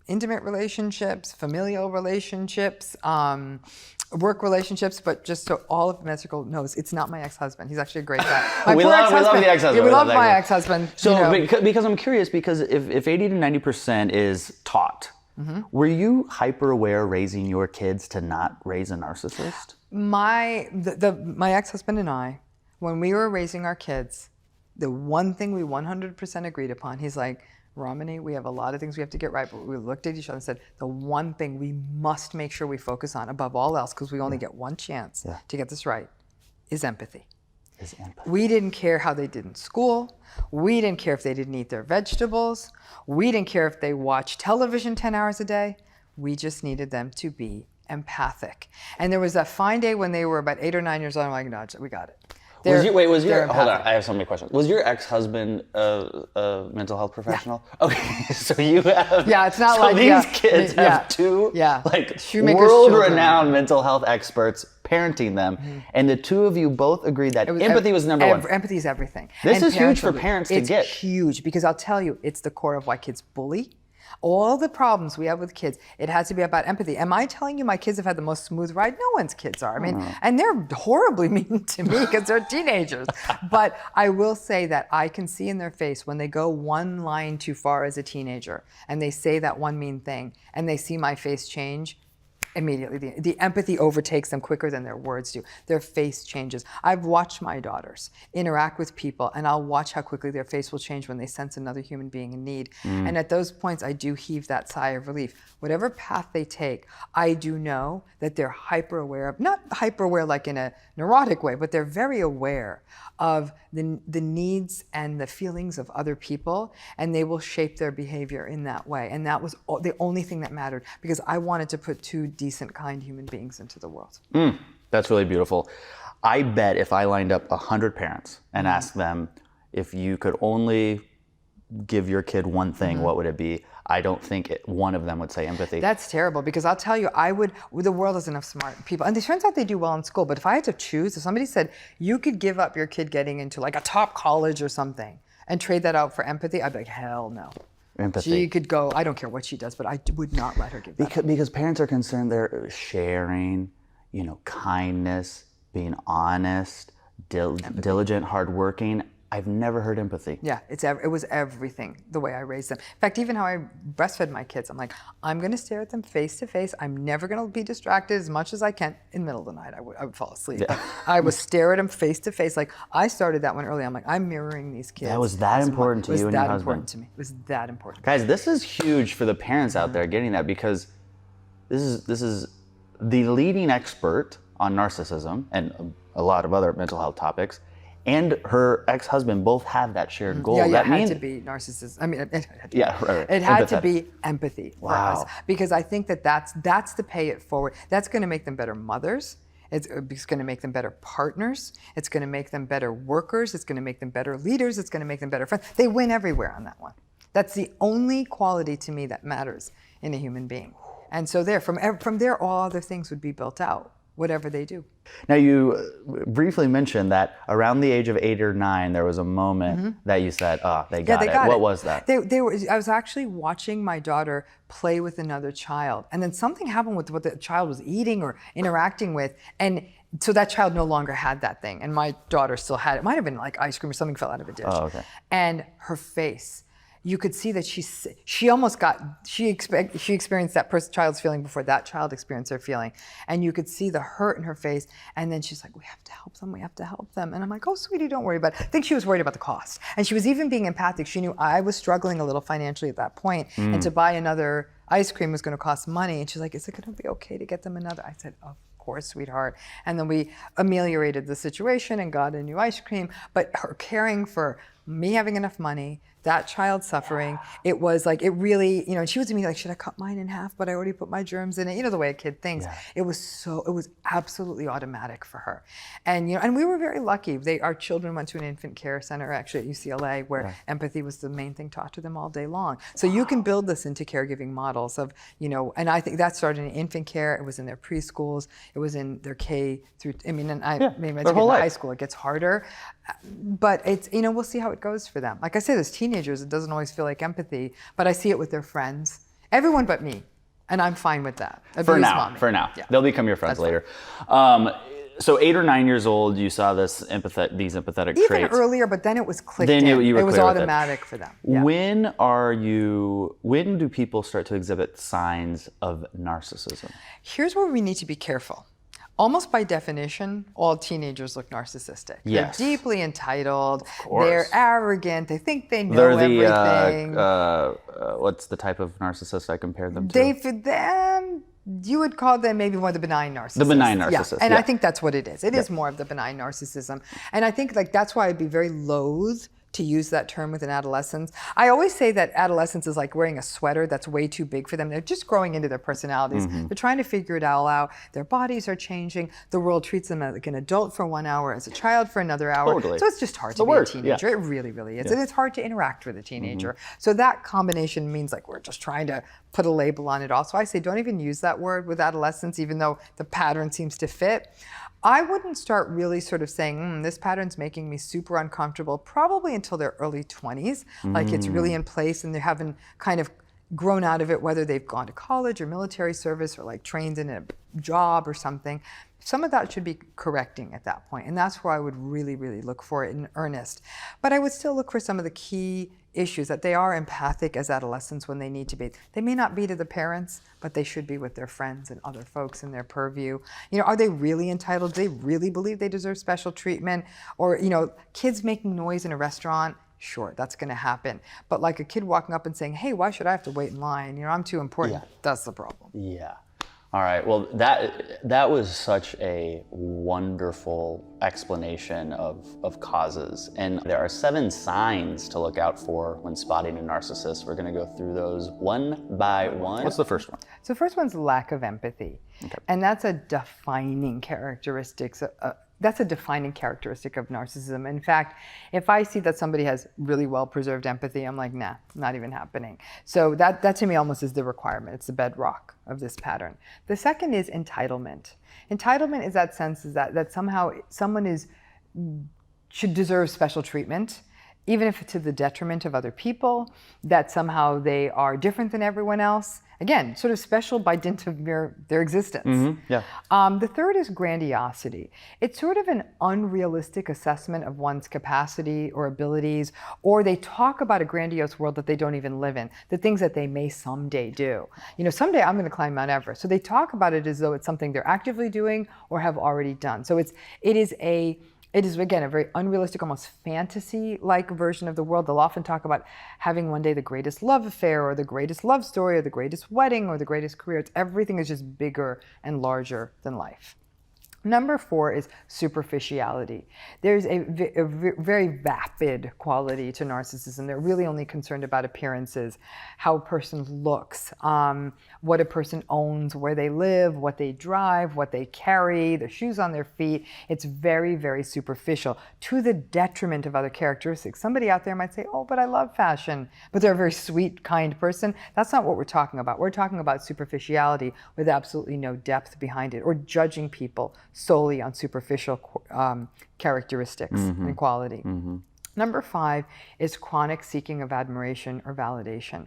Intimate relationships, familial relationships, work relationships, but just so all of Med Circle knows, it's not my ex-husband. He's actually a great guy. We love the ex-husband. Yeah, we love my ex-husband. So, because I'm curious, because if 80 to 90% is taught, were you hyper aware raising your kids to not raise a narcissist? My ex-husband and I, when we were raising our kids, the one thing we 100% agreed upon, he's like, Ramani, we have a lot of things we have to get right, but we looked at each other and said, the one thing we must make sure we focus on above all else, because we only get one chance to get this right, is empathy. We didn't care how they did in school. We didn't care if they didn't eat their vegetables. We didn't care if they watched television 10 hours a day. We just needed them to be empathic. And there was that fine day when they were about 8 or 9 years old. I'm like, no, we got it. Hold on, I have so many questions. Was your ex-husband a mental health professional? Yeah. Okay, so you have... Yeah, it's not so like... these kids have two world-renowned mental health experts parenting them, and the two of you both agreed that empathy was number one. Empathy is everything. This is huge for parents to get. It's huge, because I'll tell you, it's the core of why kids bully. All the problems we have with kids, it has to be about empathy. Am I telling you my kids have had the most smooth ride? No one's kids are. I mean, and they're horribly mean to me because they're teenagers. But I will say that I can see in their face when they go one line too far as a teenager and they say that one mean thing and they see my face change, immediately. The empathy overtakes them quicker than their words do. Their face changes. I've watched my daughters interact with people, and I'll watch how quickly their face will change when they sense another human being in need. And at those points, I do heave that sigh of relief. Whatever path they take, I do know that they're hyper aware of, not hyper aware like in a neurotic way, but they're very aware of the needs and the feelings of other people, and they will shape their behavior in that way. And that was the only thing that mattered, because I wanted to put two decent, kind human beings into the world. That's really beautiful. I bet if I lined up 100 parents and asked them, if you could only give your kid one thing, what would it be? I don't think one of them would say empathy. That's terrible, because I'll tell you, the world has enough smart people. And it turns out they do well in school. But if I had to choose, if somebody said, you could give up your kid getting into like a top college or something and trade that out for empathy, I'd be like, hell no. Empathy. She could go, I don't care what she does, but I would not let her give that. Because parents are concerned they're sharing, kindness, being honest, diligent, hardworking. I've never heard empathy. Yeah, it was everything, the way I raised them. In fact, even how I breastfed my kids, I'm like, I'm going to stare at them face to face. I'm never going to be distracted as much as I can. In the middle of the night, I would fall asleep. Yeah. I would stare at them face to face. Like, I started that one early. I'm like, I'm mirroring these kids. That was that important to you and your husband? It was that important to me. It was that important. Guys, this is huge for the parents out there getting that, because this is the leading expert on narcissism and a lot of other mental health topics. And her ex-husband both have that shared goal. Yeah, that it had to be narcissism. I mean, it right. had to be empathy for Wow. us, because I think that's the pay it forward. That's going to make them better mothers. It's going to make them better partners. It's going to make them better workers. It's going to make them better leaders. It's going to make them better friends. They win everywhere on that one. That's the only quality to me that matters in a human being. And so from there, all other things would be built out, whatever they do. Now, you briefly mentioned that around the age of 8 or 9, there was a moment that you said, oh, they got it. What was that? I was actually watching my daughter play with another child, and then something happened with what the child was eating or interacting with, and so that child no longer had that thing, and my daughter still had it. It might have been like ice cream or something fell out of a dish. Oh, okay. And her face, you could see that she experienced that child's feeling before that child experienced their feeling. And you could see the hurt in her face. And then she's like, we have to help them. And I'm like, oh, sweetie, don't worry about it. I think she was worried about the cost. And she was even being empathic. She knew I was struggling a little financially at that point, and to buy another ice cream was going to cost money. And she's like, is it going to be okay to get them another? I said, of course, sweetheart. And then we ameliorated the situation and got a new ice cream. But her caring for me having enough money, that child suffering, it was like, it really, and she was to me like, should I cut mine in half? But I already put my germs in it. The way a kid thinks. Yeah. It was absolutely automatic for her. And, and we were very lucky. Our children went to an infant care center, actually at UCLA, where empathy was the main thing taught to them all day long. So you can build this into caregiving models of, and I think that started in infant care. It was in their preschools. It was in their K through, maybe their whole life. High school, it gets harder. But it's, we'll see how it goes for them. Like I said, as teenagers, it doesn't always feel like empathy, but I see it with their friends. Everyone but me. And I'm fine with that. For now. Yeah. They'll become your friends later. So 8 or 9 years old, you saw these empathetic traits. Even earlier, but then it was clicked in. It was automatic for them. Yeah. When do people start to exhibit signs of narcissism? Here's where we need to be careful. Almost by definition, all teenagers look narcissistic. Yes. They're deeply entitled. They're arrogant. They think they know everything. What's the type of narcissist I compared them to? For them, you would call them maybe more the benign narcissist. The benign narcissist. Yeah. And I think that's what it is. It is more of the benign narcissism. And I think that's why I'd be very loath to use that term with an adolescent. I always say that adolescence is like wearing a sweater that's way too big for them. They're just growing into their personalities. They're trying to figure it all out. Their bodies are changing. The world treats them like an adult for 1 hour, as a child for another hour. Totally. So it's just hard to be a teenager. It really, really is. And it's hard to interact with a teenager. So that combination means like we're just trying to put a label on it all. So I say don't even use that word with adolescents, even though the pattern seems to fit. I wouldn't start really sort of saying, this pattern's making me super uncomfortable, probably until their early 20s. Like it's really in place and they haven't kind of grown out of it, whether they've gone to college or military service or like trained in a job or something. Some of that should be correcting at that point. And that's where I would really, really look for it in earnest. But I would still look for some of the key issues, that they are empathic as adolescents when they need to be. They may not be to the parents, but they should be with their friends and other folks in their purview. Are they really entitled? Do they really believe they deserve special treatment? Or, kids making noise in a restaurant, sure, that's going to happen. But like a kid walking up and saying, hey, why should I have to wait in line? I'm too important. Yeah. That's the problem. Yeah. All right. Well, that was such a wonderful explanation of causes. And there are 7 signs to look out for when spotting a narcissist. We're going to go through those one by one. What's the first one? So the first one's lack of empathy. Okay. And that's a defining characteristic that's a defining characteristic of narcissism. In fact, if I see that somebody has really well-preserved empathy, I'm like, nah, not even happening. So that to me almost is the requirement. It's the bedrock of this pattern. The second is entitlement. Entitlement is that sense is that somehow someone should deserve special treatment, even if it's to the detriment of other people, that somehow they are different than everyone else. Again, sort of special by dint of their existence. Mm-hmm. Yeah. The third is grandiosity. It's sort of an unrealistic assessment of one's capacity or abilities, or they talk about a grandiose world that they don't even live in, the things that they may someday do. You know, someday I'm going to climb Mount Everest. So they talk about it as though it's something they're actively doing or have already done. So it is, again, a very unrealistic, almost fantasy-like version of the world. They'll often talk about having one day the greatest love affair or the greatest love story or the greatest wedding or the greatest career. Everything is just bigger and larger than life. Number 4 is superficiality. There's a very vapid quality to narcissism. They're really only concerned about appearances, how a person looks, what a person owns, where they live, what they drive, what they carry, the shoes on their feet. It's very, very superficial to the detriment of other characteristics. Somebody out there might say, oh, but I love fashion, but they're a very sweet, kind person. That's not what we're talking about. We're talking about superficiality with absolutely no depth behind it, or judging people solely on superficial characteristics and quality. Number 5 is chronic seeking of admiration or validation.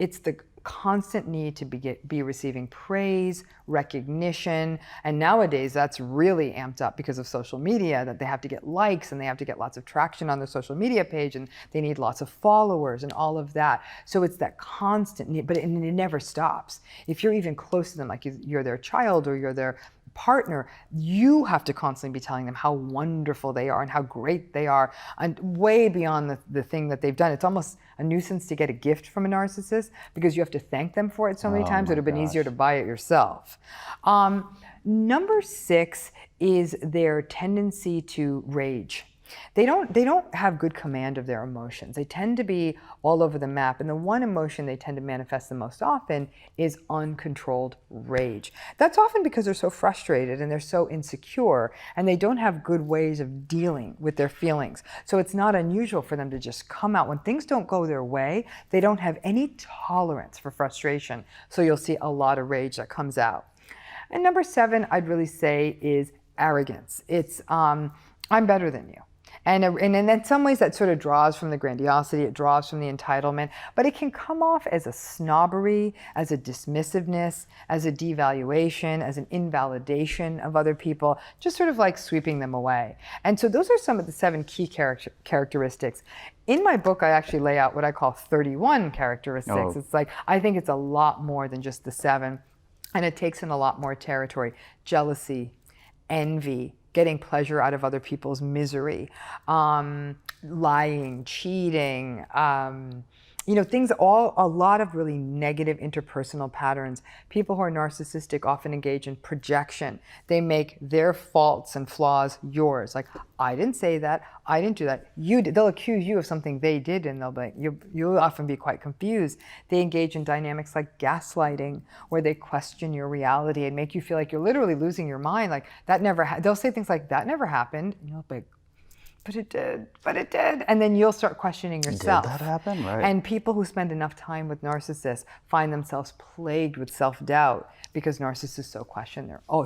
It's the constant need to be receiving praise, recognition, and nowadays that's really amped up because of social media, that they have to get likes and they have to get lots of traction on their social media page and they need lots of followers and all of that. So it's that constant need, but it never stops. If you're even close to them, like you're their child or you're their partner, you have to constantly be telling them how wonderful they are and how great they are, and way beyond the thing that they've done. It's almost a nuisance to get a gift from a narcissist because you have to thank them for it so many times. It would have been easier to buy it yourself. Number 6 is their tendency to rage. They don't have good command of their emotions. They tend to be all over the map, and the one emotion they tend to manifest the most often is uncontrolled rage. That's often because they're so frustrated and they're so insecure, and they don't have good ways of dealing with their feelings. So it's not unusual for them to just come out when things don't go their way. They don't have any tolerance for frustration, so you'll see a lot of rage that comes out. And number 7, I'd really say, is arrogance. It's I'm better than you. And in some ways that sort of draws from the grandiosity, it draws from the entitlement, but it can come off as a snobbery, as a dismissiveness, as a devaluation, as an invalidation of other people, just sort of like sweeping them away. And so those are some of the 7 key characteristics. In my book, I actually lay out what I call 31 characteristics. Oh. It's like, I think it's a lot more than just the 7, and it takes in a lot more territory. Jealousy, envy, getting pleasure out of other people's misery, lying, cheating, things, a lot of really negative interpersonal patterns. People who are narcissistic often engage in projection. They make their faults and flaws yours. Like, I didn't say that, I didn't do that, you did. They'll accuse you of something they did, and you'll often be quite confused. They engage in dynamics like gaslighting, where they question your reality and make you feel like you're literally losing your mind. Like, that never they'll say things like, that never happened, and you'll be like, but it did. And then you'll start questioning yourself. Did that happen? Right. And people who spend enough time with narcissists find themselves plagued with self-doubt because narcissists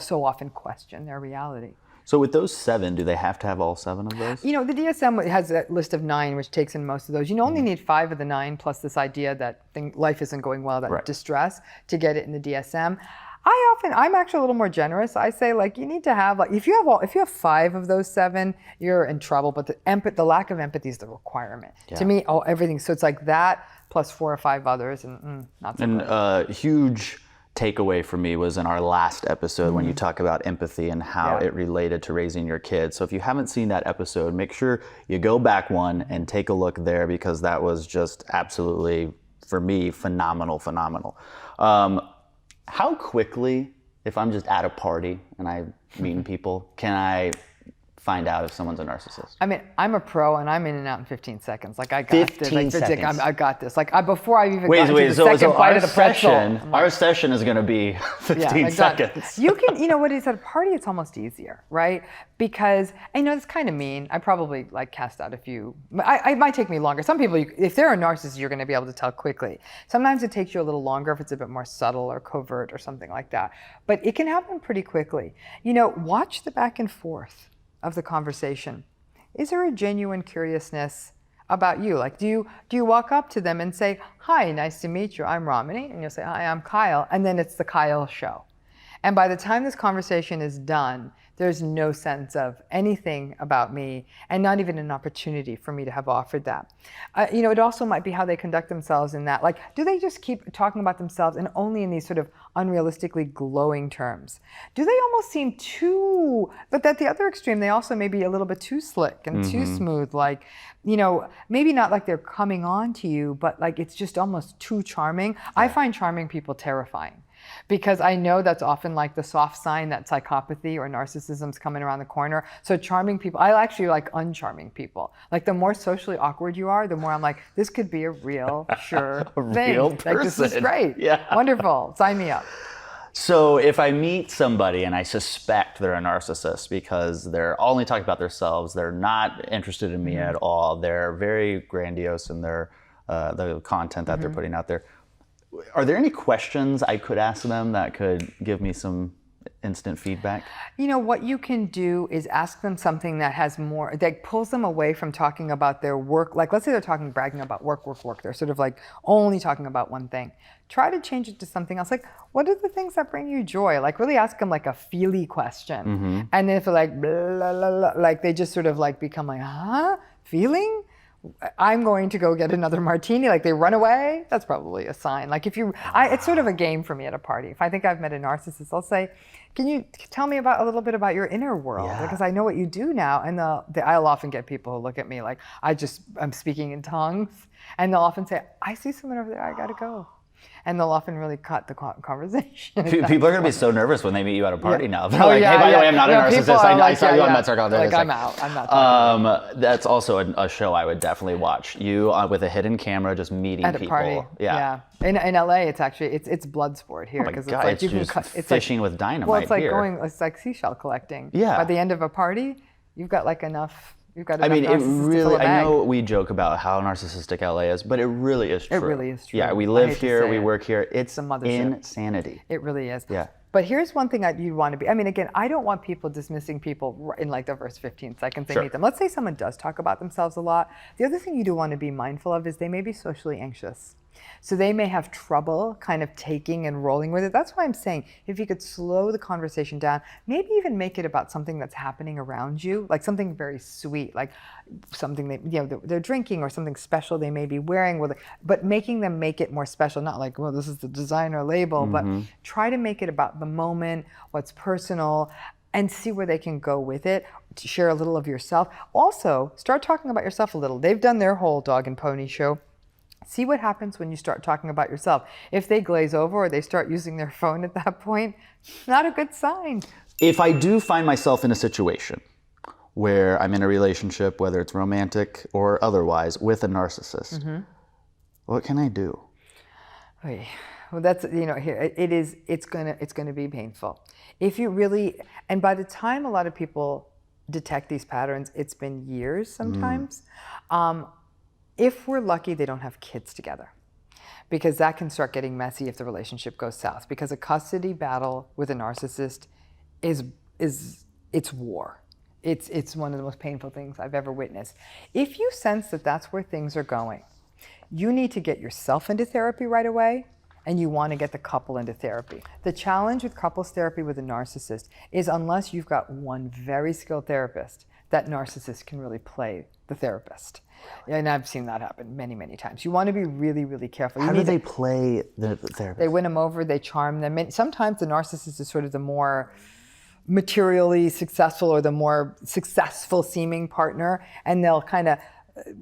so often question their reality. So with those 7, do they have to have all 7 of those? The DSM has a list of 9, which takes in most of those. You only need 5 of the 9, plus this idea that life isn't going well, that distress, to get it in the DSM. I'm actually a little more generous. I say, like, you need to have, like, if you have 5 of those 7, you're in trouble. But the lack of empathy is the requirement. Yeah. To me, everything. So it's like that plus 4 or 5 others, and not so good. And huge takeaway for me was in our last episode when you talk about empathy and how it related to raising your kids. So if you haven't seen that episode, make sure you go back one and take a look there, because that was just absolutely, for me, phenomenal. How quickly, if I'm just at a party and I'm meeting people, can I find out if someone's a narcissist? I mean, I'm a pro, and I'm in and out in 15 seconds. Like, I got 15 this. seconds. I got this. Like, before I even Wait, got to the second bite of the pretzel. Our session is going to be 15 seconds. You can, you know what it is, at a party, it's almost easier, right? Because, I know it's kind of mean. I probably like cast out a few. It might take me longer. Some people, if they're a narcissist, you're going to be able to tell quickly. Sometimes it takes you a little longer if it's a bit more subtle or covert or something like that. But it can happen pretty quickly. You know, watch the back and forth of the conversation. Is there a genuine curiousness about you? Like, do you walk up to them and say, "Hi, nice to meet you. I'm Ramani," and you'll say, "Hi, I'm Kyle," and then it's the Kyle show. And by the time this conversation is done, there's no sense of anything about me, and not even an opportunity for me to have offered that. You know, it also might be how they conduct themselves in that. Like, do they just keep talking about themselves and only in these sort of unrealistically glowing terms? Do they almost seem too, but at the other extreme, they also may be a little bit too slick and too smooth. Like, you know, maybe not like they're coming on to you, but like it's just almost too charming. I find charming people terrifying, because I know that's often like the soft sign that psychopathy or narcissism's coming around the corner. So charming people, I actually like uncharming people. Like, the more socially awkward you are, the more I'm like, this could be a real, sure thing. Real person. Like, this is great. Yeah. Wonderful. Sign me up. So if I meet somebody and I suspect they're a narcissist because they're only talking about themselves, they're not interested in me at all, they're very grandiose in their the content that they're putting out there, are there any questions I could ask them that could give me some instant feedback? You know, what you can do is ask them something that has more, that pulls them away from talking about their work. Like, let's say they're bragging about work. They're sort of like only talking about one thing. Try to change it to something else. Like, what are the things that bring you joy? Like, really ask them like a feely question. And then if they're like, blah, blah, blah, like they just sort of like become like, huh? Feeling? I'm going to go get another martini. Like, they run away. That's probably a sign. Like, it's sort of a game for me at a party. If I think I've met a narcissist, I'll say, "Can you tell me a little bit about your inner world?" Yeah. Because I know what you do now. And I'll often get people who look at me like I'm speaking in tongues, and they'll often say, "I see someone over there. I gotta go." And they'll often really cut the conversation. People are going to be so nervous when they meet you at a party now. They're Oh, like, yeah, "Hey, by the yeah. way, I'm not a narcissist. I saw you on Med Circle." Like, I'm out. I'm not talking. That's also a show I would definitely watch. You with a hidden camera, just meeting At a people. party. Yeah. In LA, it's actually it's blood sport here, because it's like you just fishing with dynamite. Well, it's like here. it's like seashell collecting. Yeah. By the end of a party, you've got like enough. I mean, it really, I know we joke about how narcissistic LA is, but it really is true. It really is true. Yeah, we live here, we work here. It's a mothership. Insanity. It really is. Yeah. But here's one thing you'd want to be. I mean, again, I don't want people dismissing people in like the first 15 seconds they meet them. Let's say someone does talk about themselves a lot. The other thing you do want to be mindful of is they may be socially anxious. So they may have trouble kind of taking and rolling with it. That's why I'm saying, if you could slow the conversation down, maybe even make it about something that's happening around you, like something very sweet, like something they're drinking or something special they may be wearing, but making them make it more special, not like, well, this is the designer label, but try to make it about the moment, what's personal, and see where they can go with it. To share a little of yourself. Also, start talking about yourself a little. They've done their whole dog and pony show. See what happens when you start talking about yourself. If they glaze over or they start using their phone at that point, not a good sign. If I do find myself in a situation where I'm in a relationship, whether it's romantic or otherwise, with a narcissist, what can I do? Well, that's, here it's gonna be painful. If you really, and by the time a lot of people detect these patterns, it's been years sometimes. If we're lucky, they don't have kids together, because that can start getting messy if the relationship goes south. Because a custody battle with a narcissist it's war. It's one of the most painful things I've ever witnessed. If you sense that that's where things are going, you need to get yourself into therapy right away, and you want to get the couple into therapy. The challenge with couples therapy with a narcissist is, unless you've got one very skilled therapist, that narcissist can really play the therapist. And I've seen that happen many, many times. You want to be really, really careful. How do they play the therapist? They win them over, they charm them. And sometimes the narcissist is sort of the more materially successful or the more successful seeming partner, and they'll kind of,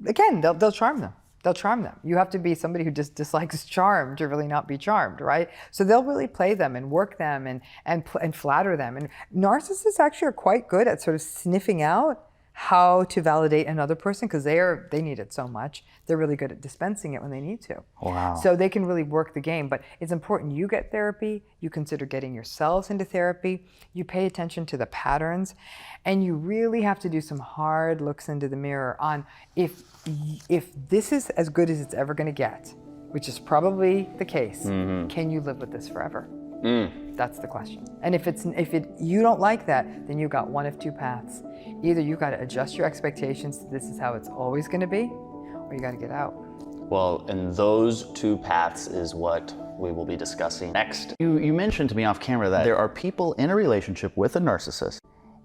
again, they'll charm them. They'll charm them. You have to be somebody who just dislikes charm to really not be charmed, right? So they'll really play them and work them and flatter them. And narcissists actually are quite good at sort of sniffing out how to validate another person because they need it so much. They're really good at dispensing it when they need to. Wow. So they can really work the game. But it's important you get therapy, you consider getting yourselves into therapy, you pay attention to the patterns, and you really have to do some hard looks into the mirror on if this is as good as it's ever going to get, which is probably the case, can you live with this forever? That's the question. And if you don't like that, then you've got one of two paths. Either you got to adjust your expectations to this is how it's always going to be, or you got to get out. Well, and those two paths is what we will be discussing next. You mentioned to me off camera that there are people in a relationship with a narcissist,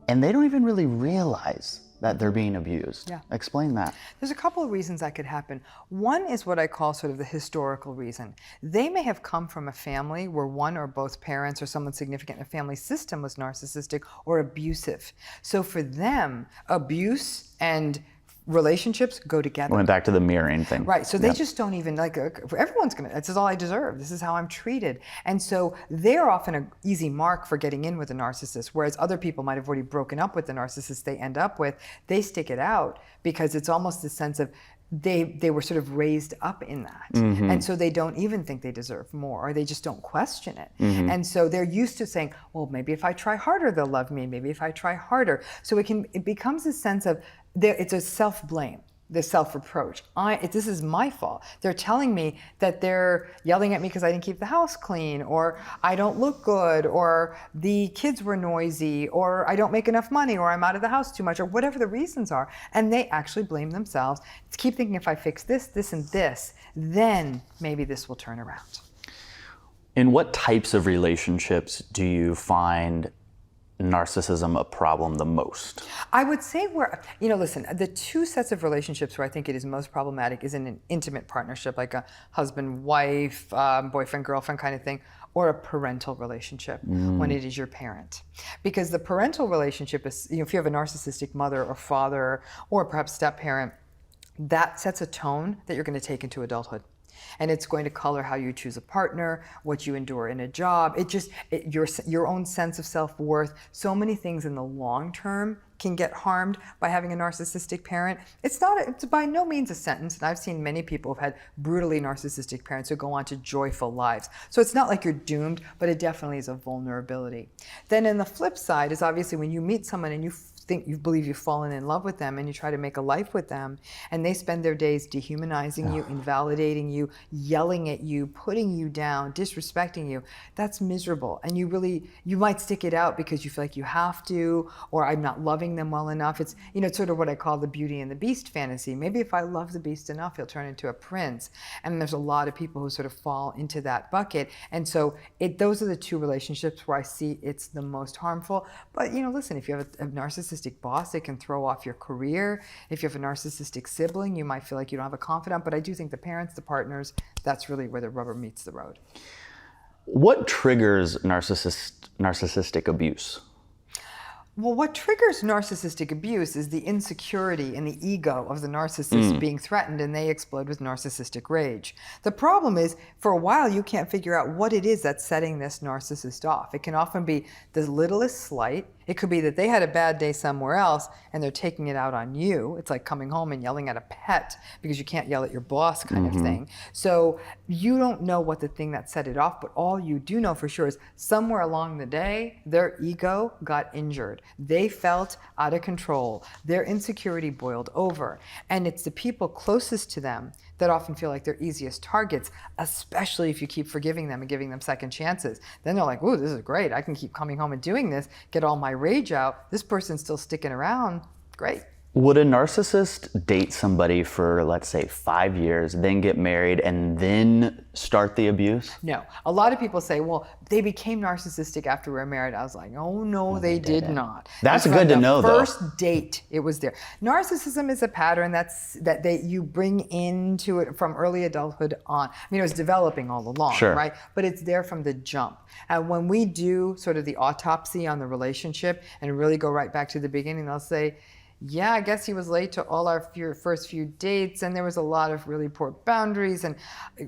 and they don't even really realize that they're being abused. Yeah. Explain that. There's a couple of reasons that could happen. One is what I call sort of the historical reason. They may have come from a family where one or both parents or someone significant in a family system was narcissistic or abusive. So for them, abuse and relationships go together. Went back to the mirroring thing. Right, so they just don't even, everyone's gonna, this is all I deserve, this is how I'm treated. And so they're often an easy mark for getting in with a narcissist, whereas other people might have already broken up with the narcissist they end up with. They stick it out because it's almost this sense of they were sort of raised up in that. And so they don't even think they deserve more, or they just don't question it. And so they're used to saying, well, maybe if I try harder, they'll love me. Maybe if I try harder. So it becomes a sense of, it's a self-blame, the self-reproach. This is my fault. They're telling me that they're yelling at me because I didn't keep the house clean, or I don't look good, or the kids were noisy, or I don't make enough money, or I'm out of the house too much, or whatever the reasons are. And they actually blame themselves. Keep thinking, if I fix this, this, and this, then maybe this will turn around. In what types of relationships do you find narcissism a problem the most? I would say listen, the two sets of relationships where I think it is most problematic is in an intimate partnership, like a husband-wife, boyfriend-girlfriend kind of thing, or a parental relationship when it is your parent. Because the parental relationship is, if you have a narcissistic mother or father, or perhaps step-parent, that sets a tone that you're going to take into adulthood. And it's going to color how you choose a partner, what you endure in a job. Your own sense of self-worth. So many things in the long term can get harmed by having a narcissistic parent. It's by no means a sentence, and I've seen many people who've had brutally narcissistic parents who go on to joyful lives. So it's not like you're doomed, but it definitely is a vulnerability. Then in the flip side is obviously when you meet someone and you believe you've fallen in love with them and you try to make a life with them, and they spend their days dehumanizing you, invalidating you, yelling at you, putting you down, disrespecting you. That's miserable. And you might stick it out because you feel like you have to, or I'm not loving them well enough. It's sort of what I call the Beauty and the Beast fantasy. Maybe if I love the beast enough, he'll turn into a prince. And there's a lot of people who sort of fall into that bucket. And so those are the two relationships where I see it's the most harmful. But listen, if you have a narcissistic boss, it can throw off your career. If you have a narcissistic sibling, you might feel like you don't have a confidant. But I do think the parents, the partners, that's really where the rubber meets the road. What triggers narcissistic abuse? Well, what triggers narcissistic abuse is the insecurity and the ego of the narcissist being threatened, and they explode with narcissistic rage. The problem is, for a while, you can't figure out what it is that's setting this narcissist off. It can often be the littlest slight. It could be that they had a bad day somewhere else and they're taking it out on you. It's like coming home and yelling at a pet because you can't yell at your boss kind of thing. So you don't know what the thing that set it off, but all you do know for sure is somewhere along the day, their ego got injured. They felt out of control. Their insecurity boiled over. And it's the people closest to them that often feel like they're easiest targets, especially if you keep forgiving them and giving them second chances. Then they're like, ooh, this is great. I can keep coming home and doing this, get all my rage out. This person's still sticking around. Great. Would a narcissist date somebody for, let's say, 5 years, then get married, and then start the abuse? No. A lot of people say, well, they became narcissistic after we were married. I was like, oh, no, they did not. That's good to know, though. First date, it was there. Narcissism is a pattern that you bring into it from early adulthood on. I mean, it was developing all along, right? But it's there from the jump. And when we do sort of the autopsy on the relationship and really go right back to the beginning, they'll say, Yeah, I guess he was late to all our first few dates, and there was a lot of really poor boundaries. And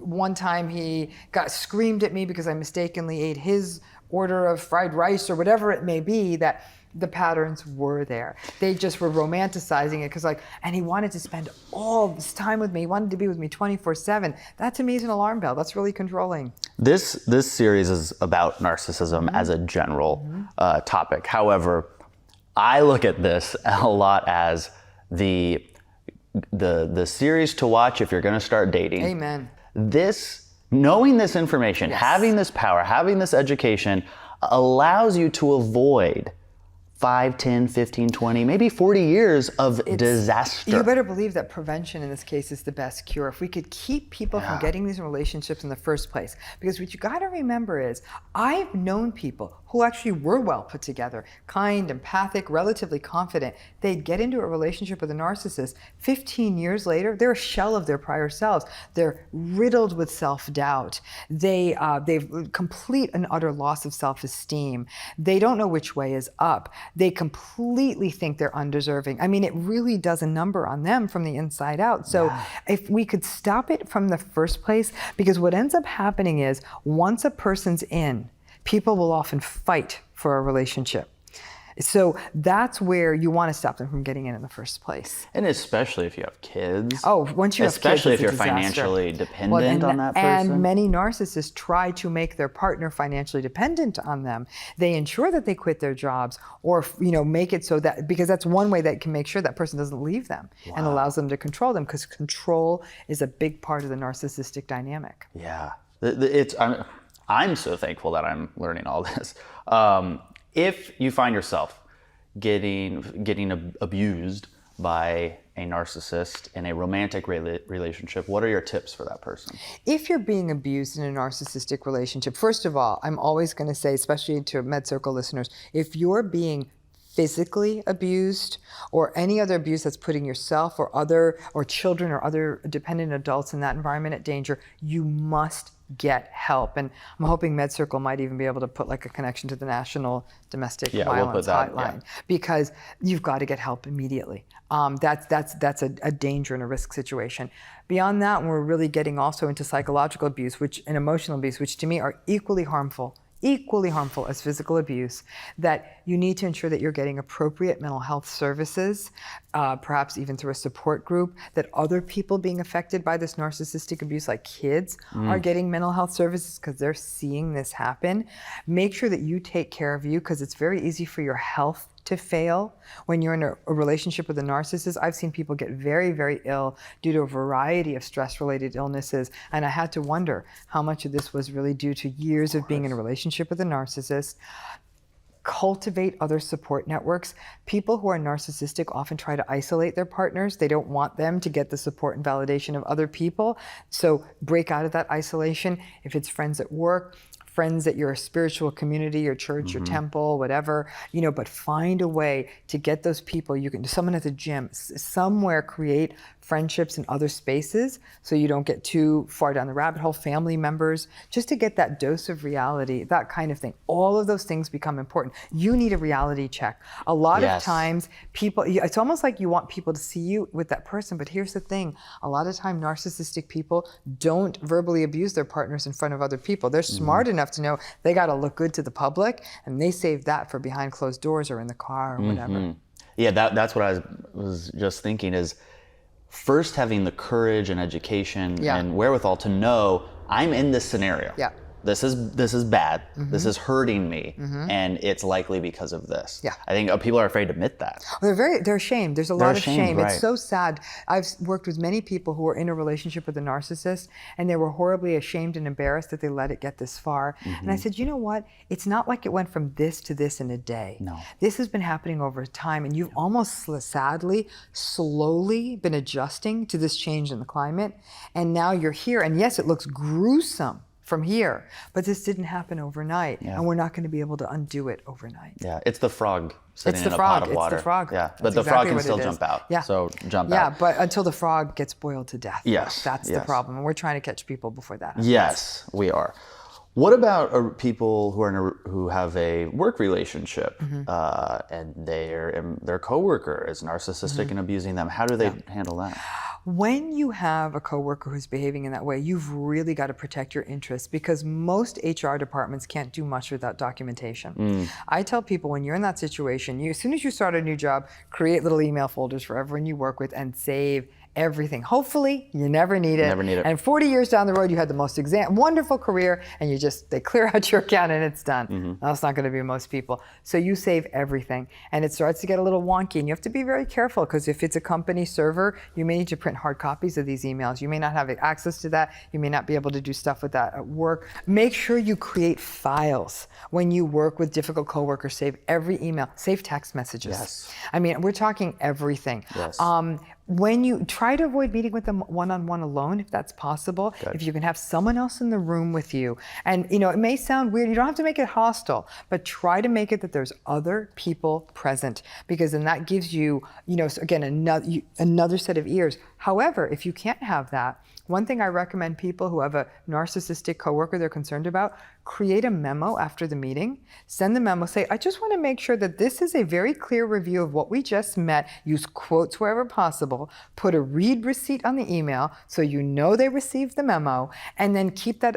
one time he got screamed at me because I mistakenly ate his order of fried rice or whatever it may be, that the patterns were there. They just were romanticizing it because and he wanted to spend all this time with me. He wanted to be with me 24/7. That to me is an alarm bell. That's really controlling. This series is about narcissism as a general topic. However, I look at this a lot as the series to watch if you're going to start dating. Amen. Knowing this information, having this power, having this education allows you to avoid 5, 10, 15, 20, maybe 40 years of disaster. You better believe that prevention in this case is the best cure. If we could keep people from getting these relationships in the first place. Because what you got to remember is, I've known people who actually were well put together, kind, empathic, relatively confident. They'd get into a relationship with a narcissist. 15 years later, they're a shell of their prior selves. They're riddled with self-doubt. They've complete and utter loss of self-esteem. They don't know which way is up. They completely think they're undeserving. I mean, it really does a number on them from the inside out. So if we could stop it from the first place, because what ends up happening is, once a person's in, people will often fight for a relationship. So that's where you want to stop them from getting in the first place. And especially if you have kids. Oh, once you have kids, especially if it's you're a disaster. financially dependent on that person. And many narcissists try to make their partner financially dependent on them. They ensure that they quit their jobs, or make it so that, because that's one way that can make sure that person doesn't leave them and allows them to control them, because control is a big part of the narcissistic dynamic. Yeah, I'm so thankful that I'm learning all this. If you find yourself getting abused by a narcissist in a romantic relationship, what are your tips for that person? If you're being abused in a narcissistic relationship, first of all, I'm always going to say, especially to Med Circle listeners, if you're being physically abused or any other abuse that's putting yourself or children or other dependent adults in that environment at danger, you must get help. And I'm hoping Med Circle might even be able to put a connection to the National Domestic Violence Hotline, because you've got to get help immediately. That's a danger and a risk situation. Beyond that, we're really getting also into psychological abuse and emotional abuse, which to me are equally harmful as physical abuse, that you need to ensure that you're getting appropriate mental health services, perhaps even through a support group, that other people being affected by this narcissistic abuse, like kids, are getting mental health services because they're seeing this happen. Make sure that you take care of you, because it's very easy for your health to fail when you're in a relationship with a narcissist. I've seen people get very, very ill due to a variety of stress-related illnesses, and I had to wonder how much of this was really due to years of being in a relationship with a narcissist. Cultivate other support networks. People who are narcissistic often try to isolate their partners. They don't want them to get the support and validation of other people. So break out of that isolation. If it's friends at work, friends at your spiritual community, your church, your temple, whatever, but find a way to get those people. You can do someone at the gym, somewhere create friendships in other spaces so you don't get too far down the rabbit hole, family members, just to get that dose of reality, that kind of thing. All of those things become important. You need a reality check. A lot of times people, it's almost like you want people to see you with that person, but here's the thing. A lot of time narcissistic people don't verbally abuse their partners in front of other people. They're smart enough to know they got to look good to the public, and they save that for behind closed doors or in the car or whatever. Yeah, that's what I was just thinking, is first having the courage and education and wherewithal to know I'm in this scenario. Yeah. This is bad. This is hurting me, and it's likely because of this. Yeah. I think people are afraid to admit that. They're ashamed. There's a lot of shame. Right. It's so sad. I've worked with many people who were in a relationship with a narcissist, and they were horribly ashamed and embarrassed that they let it get this far. And I said, you know what? It's not like it went from this to this in a day. No. This has been happening over time, and you've almost sadly, slowly been adjusting to this change in the climate. And now you're here, and yes, it looks gruesome from here, but this didn't happen overnight, and we're not going to be able to undo it overnight. Yeah, it's the frog sitting in a pot of water. It's the frog. Yeah, That's but the exactly frog can still jump out. Yeah. So jump out. Yeah, but until the frog gets boiled to death. Yes. That's the problem, and we're trying to catch people before that happens. Yes, we are. What about people who are who have a work relationship and their coworker is narcissistic and abusing them? How do they handle that? When you have a coworker who's behaving in that way, you've really got to protect your interests, because most HR departments can't do much without documentation. I tell people, when you're in that situation, as soon as you start a new job, create little email folders for everyone you work with and save everything. Hopefully, you never need it. Never need it. And 40 years down the road, you had the most wonderful career, and they clear out your account and it's done. That's not going to be most people. So you save everything, and it starts to get a little wonky, and you have to be very careful, because if it's a company server, you may need to print hard copies of these emails. You may not have access to that. You may not be able to do stuff with that at work. Make sure you create files. When you work with difficult coworkers, save every email. Save text messages. Yes. I mean, we're talking everything. Yes. When you try to avoid meeting with them one-on-one alone, if that's possible, if you can have someone else in the room with you, and it may sound weird, you don't have to make it hostile, but try to make it that there's other people present, because then that gives you, again, another set of ears. However, if you can't have that, one thing I recommend people who have a narcissistic coworker they're concerned about, create a memo after the meeting, send the memo, say, I just want to make sure that this is a very clear review of what we just met, use quotes wherever possible, put a read receipt on the email so you know they received the memo, and then keep that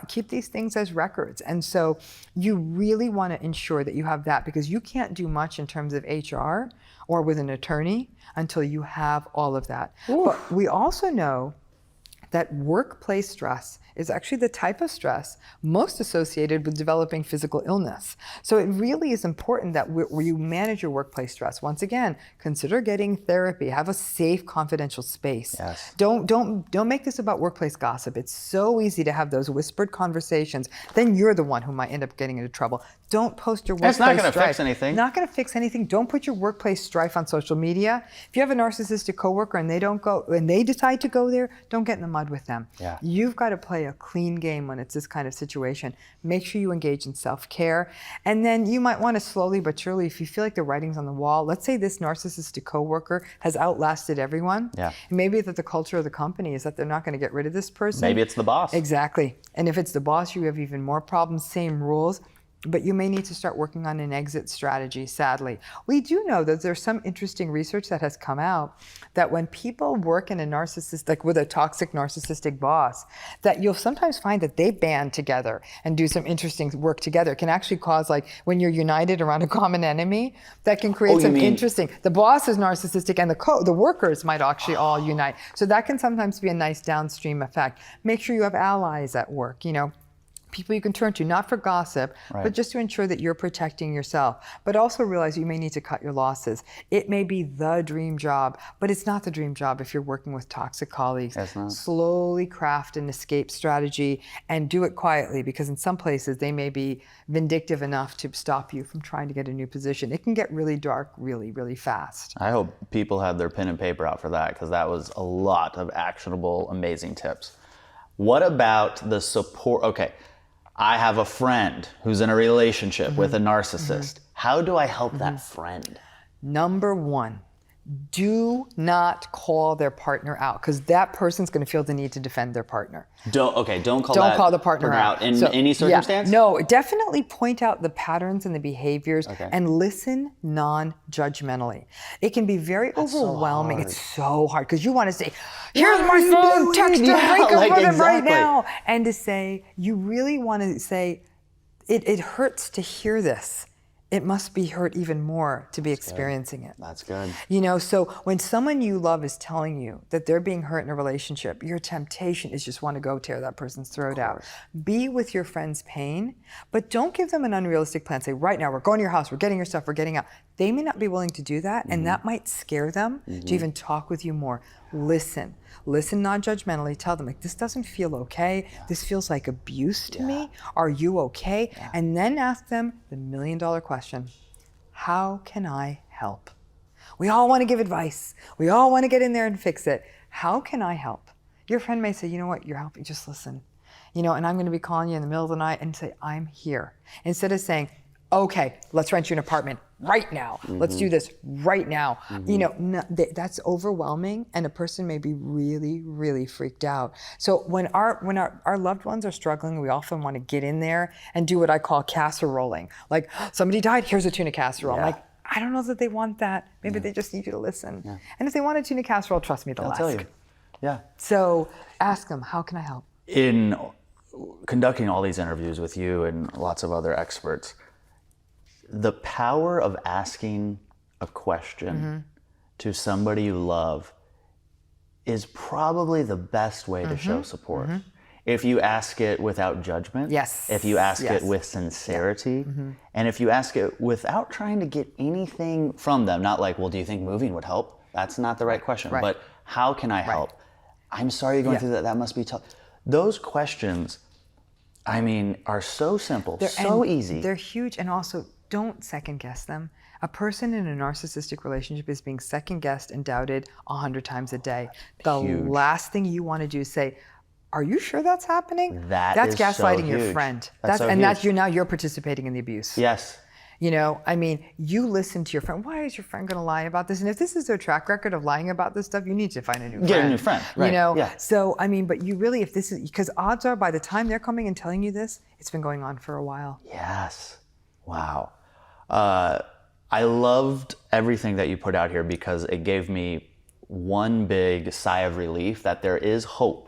keep these things as records. And so you really want to ensure that you have that, because you can't do much in terms of HR or with an attorney until you have all of that. Oof. But we also know that workplace stress is actually the type of stress most associated with developing physical illness. So it really is important that where you manage your workplace stress. Once again, consider getting therapy. Have a safe, confidential space. Yes. Don't make this about workplace gossip. It's so easy to have those whispered conversations. Then you're the one who might end up getting into trouble. Don't post your workplace strife. It's not going to fix anything. Not going to fix anything. Don't put your workplace strife on social media. If you have a narcissistic coworker and they decide to go there, don't get in the mud with them. Yeah. You've got to play a clean game when it's this kind of situation. Make sure you engage in self-care. And then you might want to slowly but surely, if you feel like the writing's on the wall, let's say this narcissistic coworker has outlasted everyone. Yeah. And maybe that the culture of the company is that they're not going to get rid of this person. Maybe it's the boss. Exactly. And if it's the boss, you have even more problems, same rules. But you may need to start working on an exit strategy, sadly. We do know that there's some interesting research that has come out that when people work in a like with a toxic narcissistic boss, that you'll sometimes find that they band together and do some interesting work together. It can actually cause, like, when you're united around a common enemy, that can create interesting. The boss is narcissistic and the workers might actually all unite. So that can sometimes be a nice downstream effect. Make sure you have allies at work, people you can turn to, not for gossip, but just to ensure that you're protecting yourself. But also realize you may need to cut your losses. It may be the dream job, but it's not the dream job if you're working with toxic colleagues. That's not. Slowly craft an escape strategy and do it quietly, because in some places they may be vindictive enough to stop you from trying to get a new position. It can get really dark really, really fast. I hope people have their pen and paper out for that, because that was a lot of actionable, amazing tips. What about the support? Okay. I have a friend who's in a relationship with a narcissist. How do I help that friend? Number one, do not call their partner out, because that person's going to feel the need to defend their partner. Don't call the partner out in any circumstance? Yeah, no, definitely point out the patterns and the behaviors and listen non-judgmentally. It can be very overwhelming. It's so hard, because you want to say, here's my phone, text him, break up with him right now. And to say, you really want to say, it hurts to hear this. It must be hurt even more to be experiencing it. That's good. So when someone you love is telling you that they're being hurt in a relationship, your temptation is just want to go tear that person's throat out. Be with your friend's pain, but don't give them an unrealistic plan. Say, right now, we're going to your house, we're getting your stuff, we're getting out. They may not be willing to do that, and that might scare them to even talk with you more. Listen non-judgmentally. Tell them, like, this doesn't feel okay. This feels like abuse to me. Are you okay? And then ask them the million-dollar question: how can I help? We all want to give advice. We all want to get in there and fix it. How can I help? Your friend may say, you know what, you're helping, just listen. And I'm going to be calling you in the middle of the night, and say, I'm here. Instead of saying, Okay, let's rent you an apartment right now. Let's do this right now. You know, that's overwhelming, and a person may be really, really freaked out. So when our loved ones are struggling, we often want to get in there and do what I call casseroling. Like, somebody died, here's a tuna casserole. I'm like, I don't know that they want that. Maybe they just need you to listen. And if they want a tuna casserole, trust me, they'll ask. Tell you. Yeah. So ask them, how can I help? In conducting all these interviews with you and lots of other experts, the power of asking a question to somebody you love is probably the best way to show support. If you ask it without judgment, if you ask it with sincerity, and if you ask it without trying to get anything from them, not like, well, do you think moving would help? That's not the right question, but how can I help? I'm sorry you're going through that, that must be tough. Those questions, I mean, are so simple, so easy. They're huge, and also, don't second guess them. A person in a narcissistic relationship is being second guessed and doubted 100 times a day. The last thing you want to do is say, are you sure that's happening? That's gaslighting your friend. You're participating in the abuse. Yes. You know, I mean, you listen to your friend. Why is your friend going to lie about this? And if this is their track record of lying about this stuff, you need to find a new friend. Get a new friend, right? You know, so I mean, but you really, if this is, because odds are by the time they're coming and telling you this, it's been going on for a while. Yes. Wow. I loved everything that you put out here because it gave me one big sigh of relief that there is hope.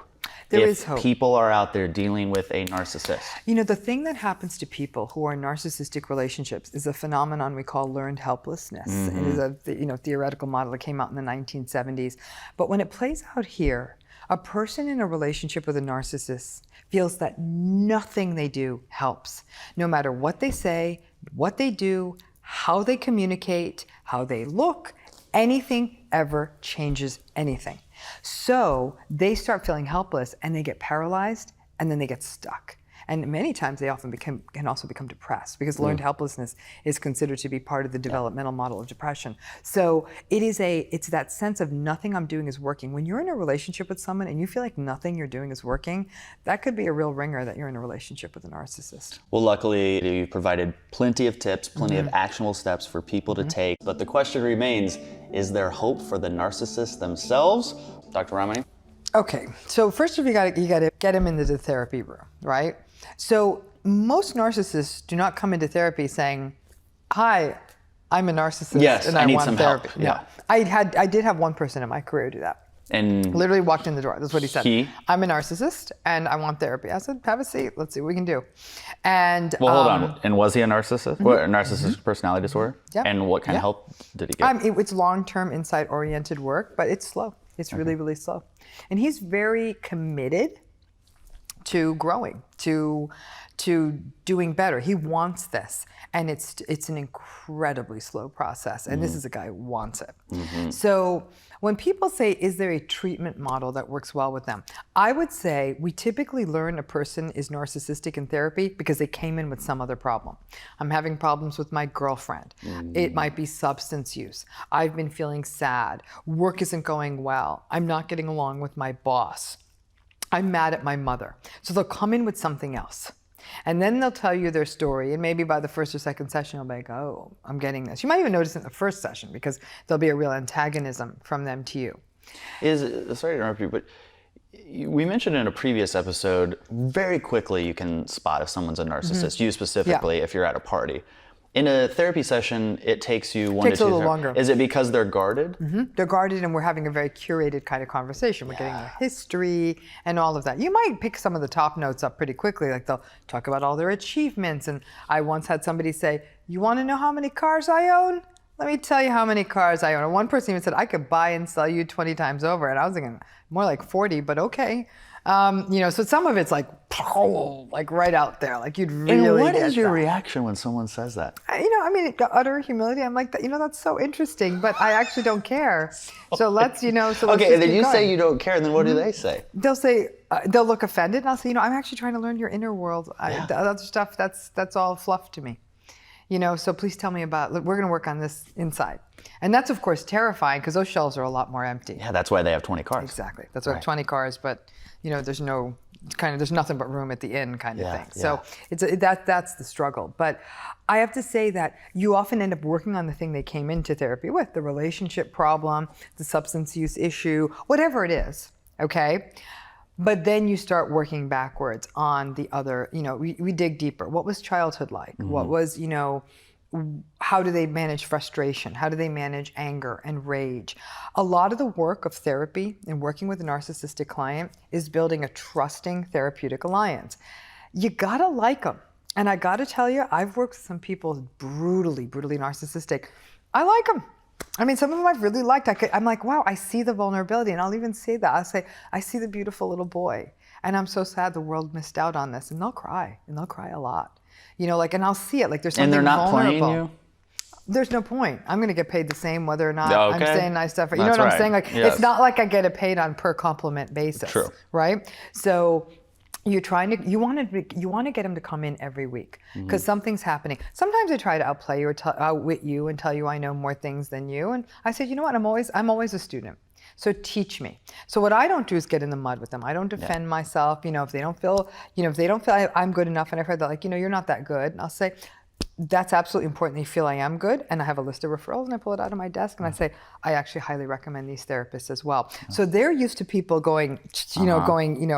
There is hope. People are out there dealing with a narcissist. You know, the thing that happens to people who are in narcissistic relationships is a phenomenon we call learned helplessness. It is a theoretical model that came out in the 1970s. But when it plays out here, a person in a relationship with a narcissist feels that nothing they do helps. No matter what they say, what they do, how they communicate, how they look, anything ever changes anything. So they start feeling helpless and they get paralyzed and then they get stuck. And many times they often can also become depressed because learned helplessness is considered to be part of the developmental model of depression. So it's that sense of nothing I'm doing is working. When you're in a relationship with someone and you feel like nothing you're doing is working, that could be a real ringer that you're in a relationship with a narcissist. Well, luckily you provided plenty of tips, plenty of actionable steps for people to take. But the question remains, is there hope for the narcissists themselves? Dr. Ramani? Okay, so first of all, you gotta get them into the therapy room, right? So most narcissists do not come into therapy saying, hi, I'm a narcissist and I need want some therapy. help. No. I did have one person in my career do that. And literally walked in the door. That's what he said. I'm a narcissist and I want therapy. I said, have a seat. Let's see what we can do. And well, hold on. And was he a narcissist? What, a narcissistic personality disorder? Yeah. And what kind of help did he get? It's long-term, insight-oriented work, but it's slow. It's really, really slow. And he's very committed to growing, to doing better. He wants this. And it's an incredibly slow process. And this is a guy who wants it. So when people say, is there a treatment model that works well with them? I would say we typically learn a person is narcissistic in therapy because they came in with some other problem. I'm having problems with my girlfriend. It might be substance use. I've been feeling sad. Work isn't going well. I'm not getting along with my boss. I'm mad at my mother. So they'll come in with something else. And then they'll tell you their story, and maybe by the first or second session, you'll be like, oh, I'm getting this. You might even notice it in the first session because there'll be a real antagonism from them to you. Sorry to interrupt you, but we mentioned in a previous episode, very quickly you can spot if someone's a narcissist, you specifically, if you're at a party. In a therapy session, it takes you one to two. Takes a little longer. Is it because they're guarded? They're guarded, and we're having a very curated kind of conversation. We're getting their history and all of that. You might pick some of the top notes up pretty quickly, like they'll talk about all their achievements. And I once had somebody say, you want to know how many cars I own? Let me tell you how many cars I own. And one person even said, I could buy and sell you 20 times over. And I was thinking, more like 40, but okay. So some of it's like right out there, like you'd really. And what is your reaction when someone says that? Utter humility. I'm like, that's so interesting, but I actually don't care. So let's, Okay, and then you say you don't care, and then what do they say? They'll say, they'll look offended, and I'll say, I'm actually trying to learn your inner world. The other stuff, that's all fluff to me. So please tell me we're going to work on this inside. And that's, of course, terrifying because those shelves are a lot more empty. Yeah, that's why they have 20 cars. Exactly. That's why I have 20 cars, but, there's no there's nothing but room at the inn kind of thing. Yeah. So that's the struggle. But I have to say that you often end up working on the thing they came into therapy with, the relationship problem, the substance use issue, whatever it is, okay? But then you start working backwards on the other, we dig deeper. What was childhood like? What was, how do they manage frustration? How do they manage anger and rage? A lot of the work of therapy and working with a narcissistic client is building a trusting therapeutic alliance. You gotta like them. And I gotta tell you, I've worked with some people brutally narcissistic. I like them. I mean, some of them I've really liked. I'm like, wow, I see the vulnerability. And I'll even say that. I'll say, I see the beautiful little boy. And I'm so sad the world missed out on this. And they'll cry a lot. And I'll see it, like there's something vulnerable. And they're not playing you? There's no point. I'm gonna get paid the same whether or not I'm saying nice stuff. You know what I'm saying? Like, yes. It's not like I get it paid on per compliment basis. True. Right? So you want to get them to come in every week because something's happening. Sometimes I try to outplay you or outwit you and tell you I know more things than you. And I said, you know what? I'm always a student. So teach me. So what I don't do is get in the mud with them. I don't defend myself. If they don't feel, I'm good enough, and I've heard that, like, you're not that good. And I'll say, that's absolutely important that you feel I am good. And I have a list of referrals and I pull it out of my desk and I say, I actually highly recommend these therapists as well. So they're used to people going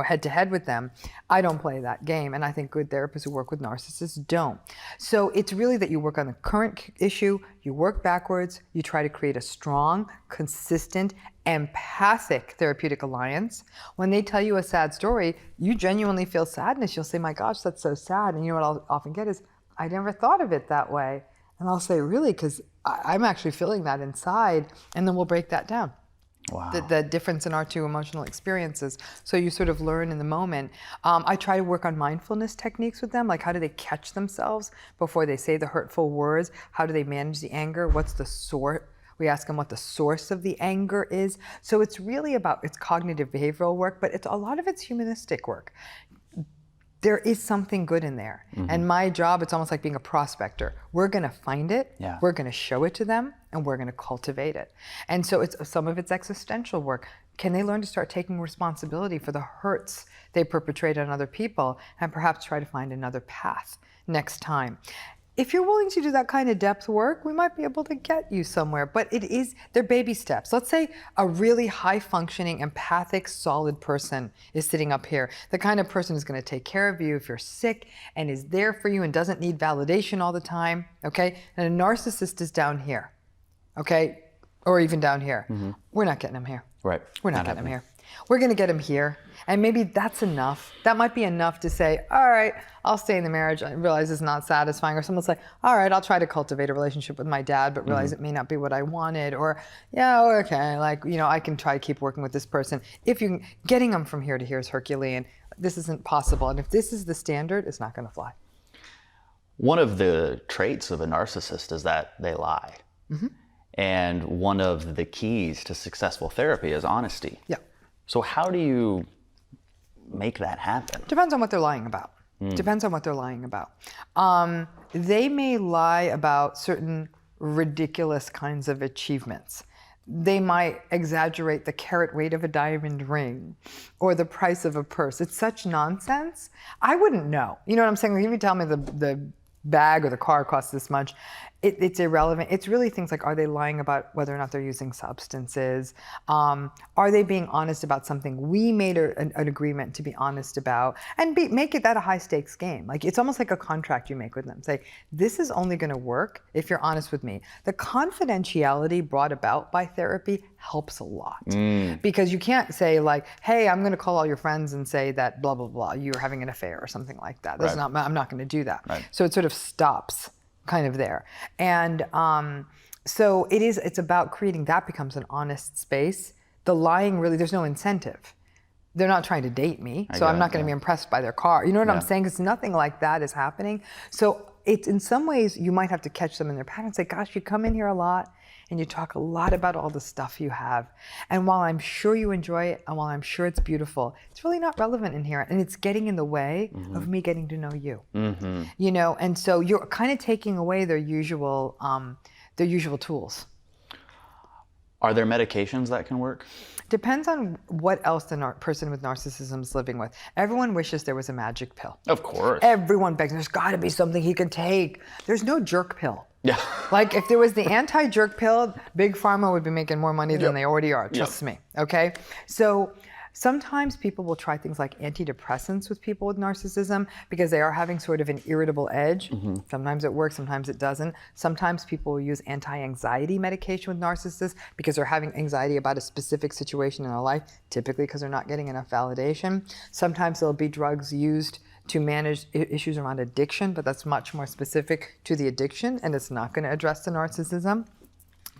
head to head with them. I don't play that game. And I think good therapists who work with narcissists don't. So it's really that you work on the current issue, you work backwards, you try to create a strong, consistent, empathic therapeutic alliance. When they tell you a sad story, you genuinely feel sadness. You'll say, my gosh, that's so sad. And you know what I'll often get is, I never thought of it that way. And I'll say, really? Because I'm actually feeling that inside. And then we'll break that down. Wow. The difference in our two emotional experiences. So you sort of learn in the moment. I try to work on mindfulness techniques with them. Like, how do they catch themselves before they say the hurtful words? How do they manage the anger? What's the source? We ask them what the source of the anger is. So it's really it's cognitive behavioral work, but a lot of it's humanistic work. There is something good in there. And my job, it's almost like being a prospector. We're gonna find it, we're gonna show it to them, and we're gonna cultivate it. And so some of it's existential work. Can they learn to start taking responsibility for the hurts they perpetrate on other people and perhaps try to find another path next time? If you're willing to do that kind of depth work, we might be able to get you somewhere, but they're baby steps. Let's say a really high-functioning, empathic, solid person is sitting up here. The kind of person who's gonna take care of you if you're sick and is there for you and doesn't need validation all the time, okay? And a narcissist is down here, okay? Or even down here. We're not getting them here. Right. We're not getting them here. We're gonna get them here. And maybe that's enough. That might be enough to say, all right, I'll stay in the marriage. I realize it's not satisfying. Or someone's like, all right, I'll try to cultivate a relationship with my dad, but realize it may not be what I wanted. Or, yeah, okay, I can try to keep working with this person. Getting them from here to here is Herculean. This isn't possible. And if this is the standard, it's not gonna fly. One of the traits of a narcissist is that they lie. And one of the keys to successful therapy is honesty. Yeah. So how do you make that happen? Depends on what they're lying about. Depends on what they're lying about. They may lie about certain ridiculous kinds of achievements. They might exaggerate the carat weight of a diamond ring or the price of a purse. It's such nonsense. I wouldn't know. You know what I'm saying? Like, if you tell me the bag or the car costs this much, it's irrelevant. It's really things like, are they lying about whether or not they're using substances? Are they being honest about something we made an agreement to be honest about? And make it that a high stakes game. Like, it's almost like a contract you make with them. Say, this is only gonna work if you're honest with me. The confidentiality brought about by therapy helps a lot. Because you can't say like, hey, I'm gonna call all your friends and say that blah, blah, blah, you're having an affair or something like that. That's not, I'm not gonna do that. Right. So it sort of stops kind of there. And so it's about creating, that becomes an honest space. The lying, really, there's no incentive. They're not trying to date me, so I'm not gonna be impressed by their car. You know what I'm saying? Because nothing like that is happening. So it's, in some ways, you might have to catch them in their pattern and say, gosh, you come in here a lot and you talk a lot about all the stuff you have. And while I'm sure you enjoy it, and while I'm sure it's beautiful, it's really not relevant in here. And it's getting in the way of me getting to know you. You know, and so you're kind of taking away their usual tools. Are there medications that can work? Depends on what else the person with narcissism is living with. Everyone wishes there was a magic pill. Of course. Everyone begs, there's got to be something he can take. There's no jerk pill. Yeah. Like if there was the anti-jerk pill, Big Pharma would be making more money than they already are. Trust me. Okay. So sometimes people will try things like antidepressants with people with narcissism because they are having sort of an irritable edge. Sometimes it works, sometimes it doesn't. Sometimes people will use anti-anxiety medication with narcissists because they're having anxiety about a specific situation in their life, typically because they're not getting enough validation. Sometimes there'll be drugs used to manage issues around addiction, but that's much more specific to the addiction and it's not going to address the narcissism.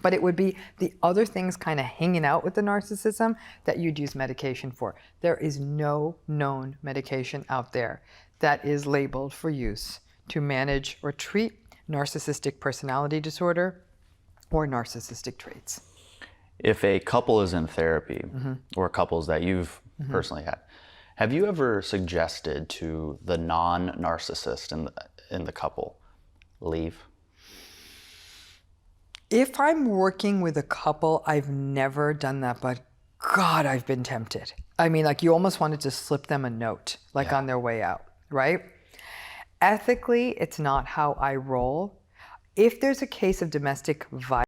But it would be the other things kind of hanging out with the narcissism that you'd use medication for. There is no known medication out there that is labeled for use to manage or treat narcissistic personality disorder or narcissistic traits. If a couple is in therapy, or couples that you've personally had, have you ever suggested to the non-narcissist in the couple, leave? If I'm working with a couple, I've never done that, but God, I've been tempted. I mean, like you almost wanted to slip them a note, like on their way out, right? Ethically, it's not how I roll. If there's a case of domestic violence,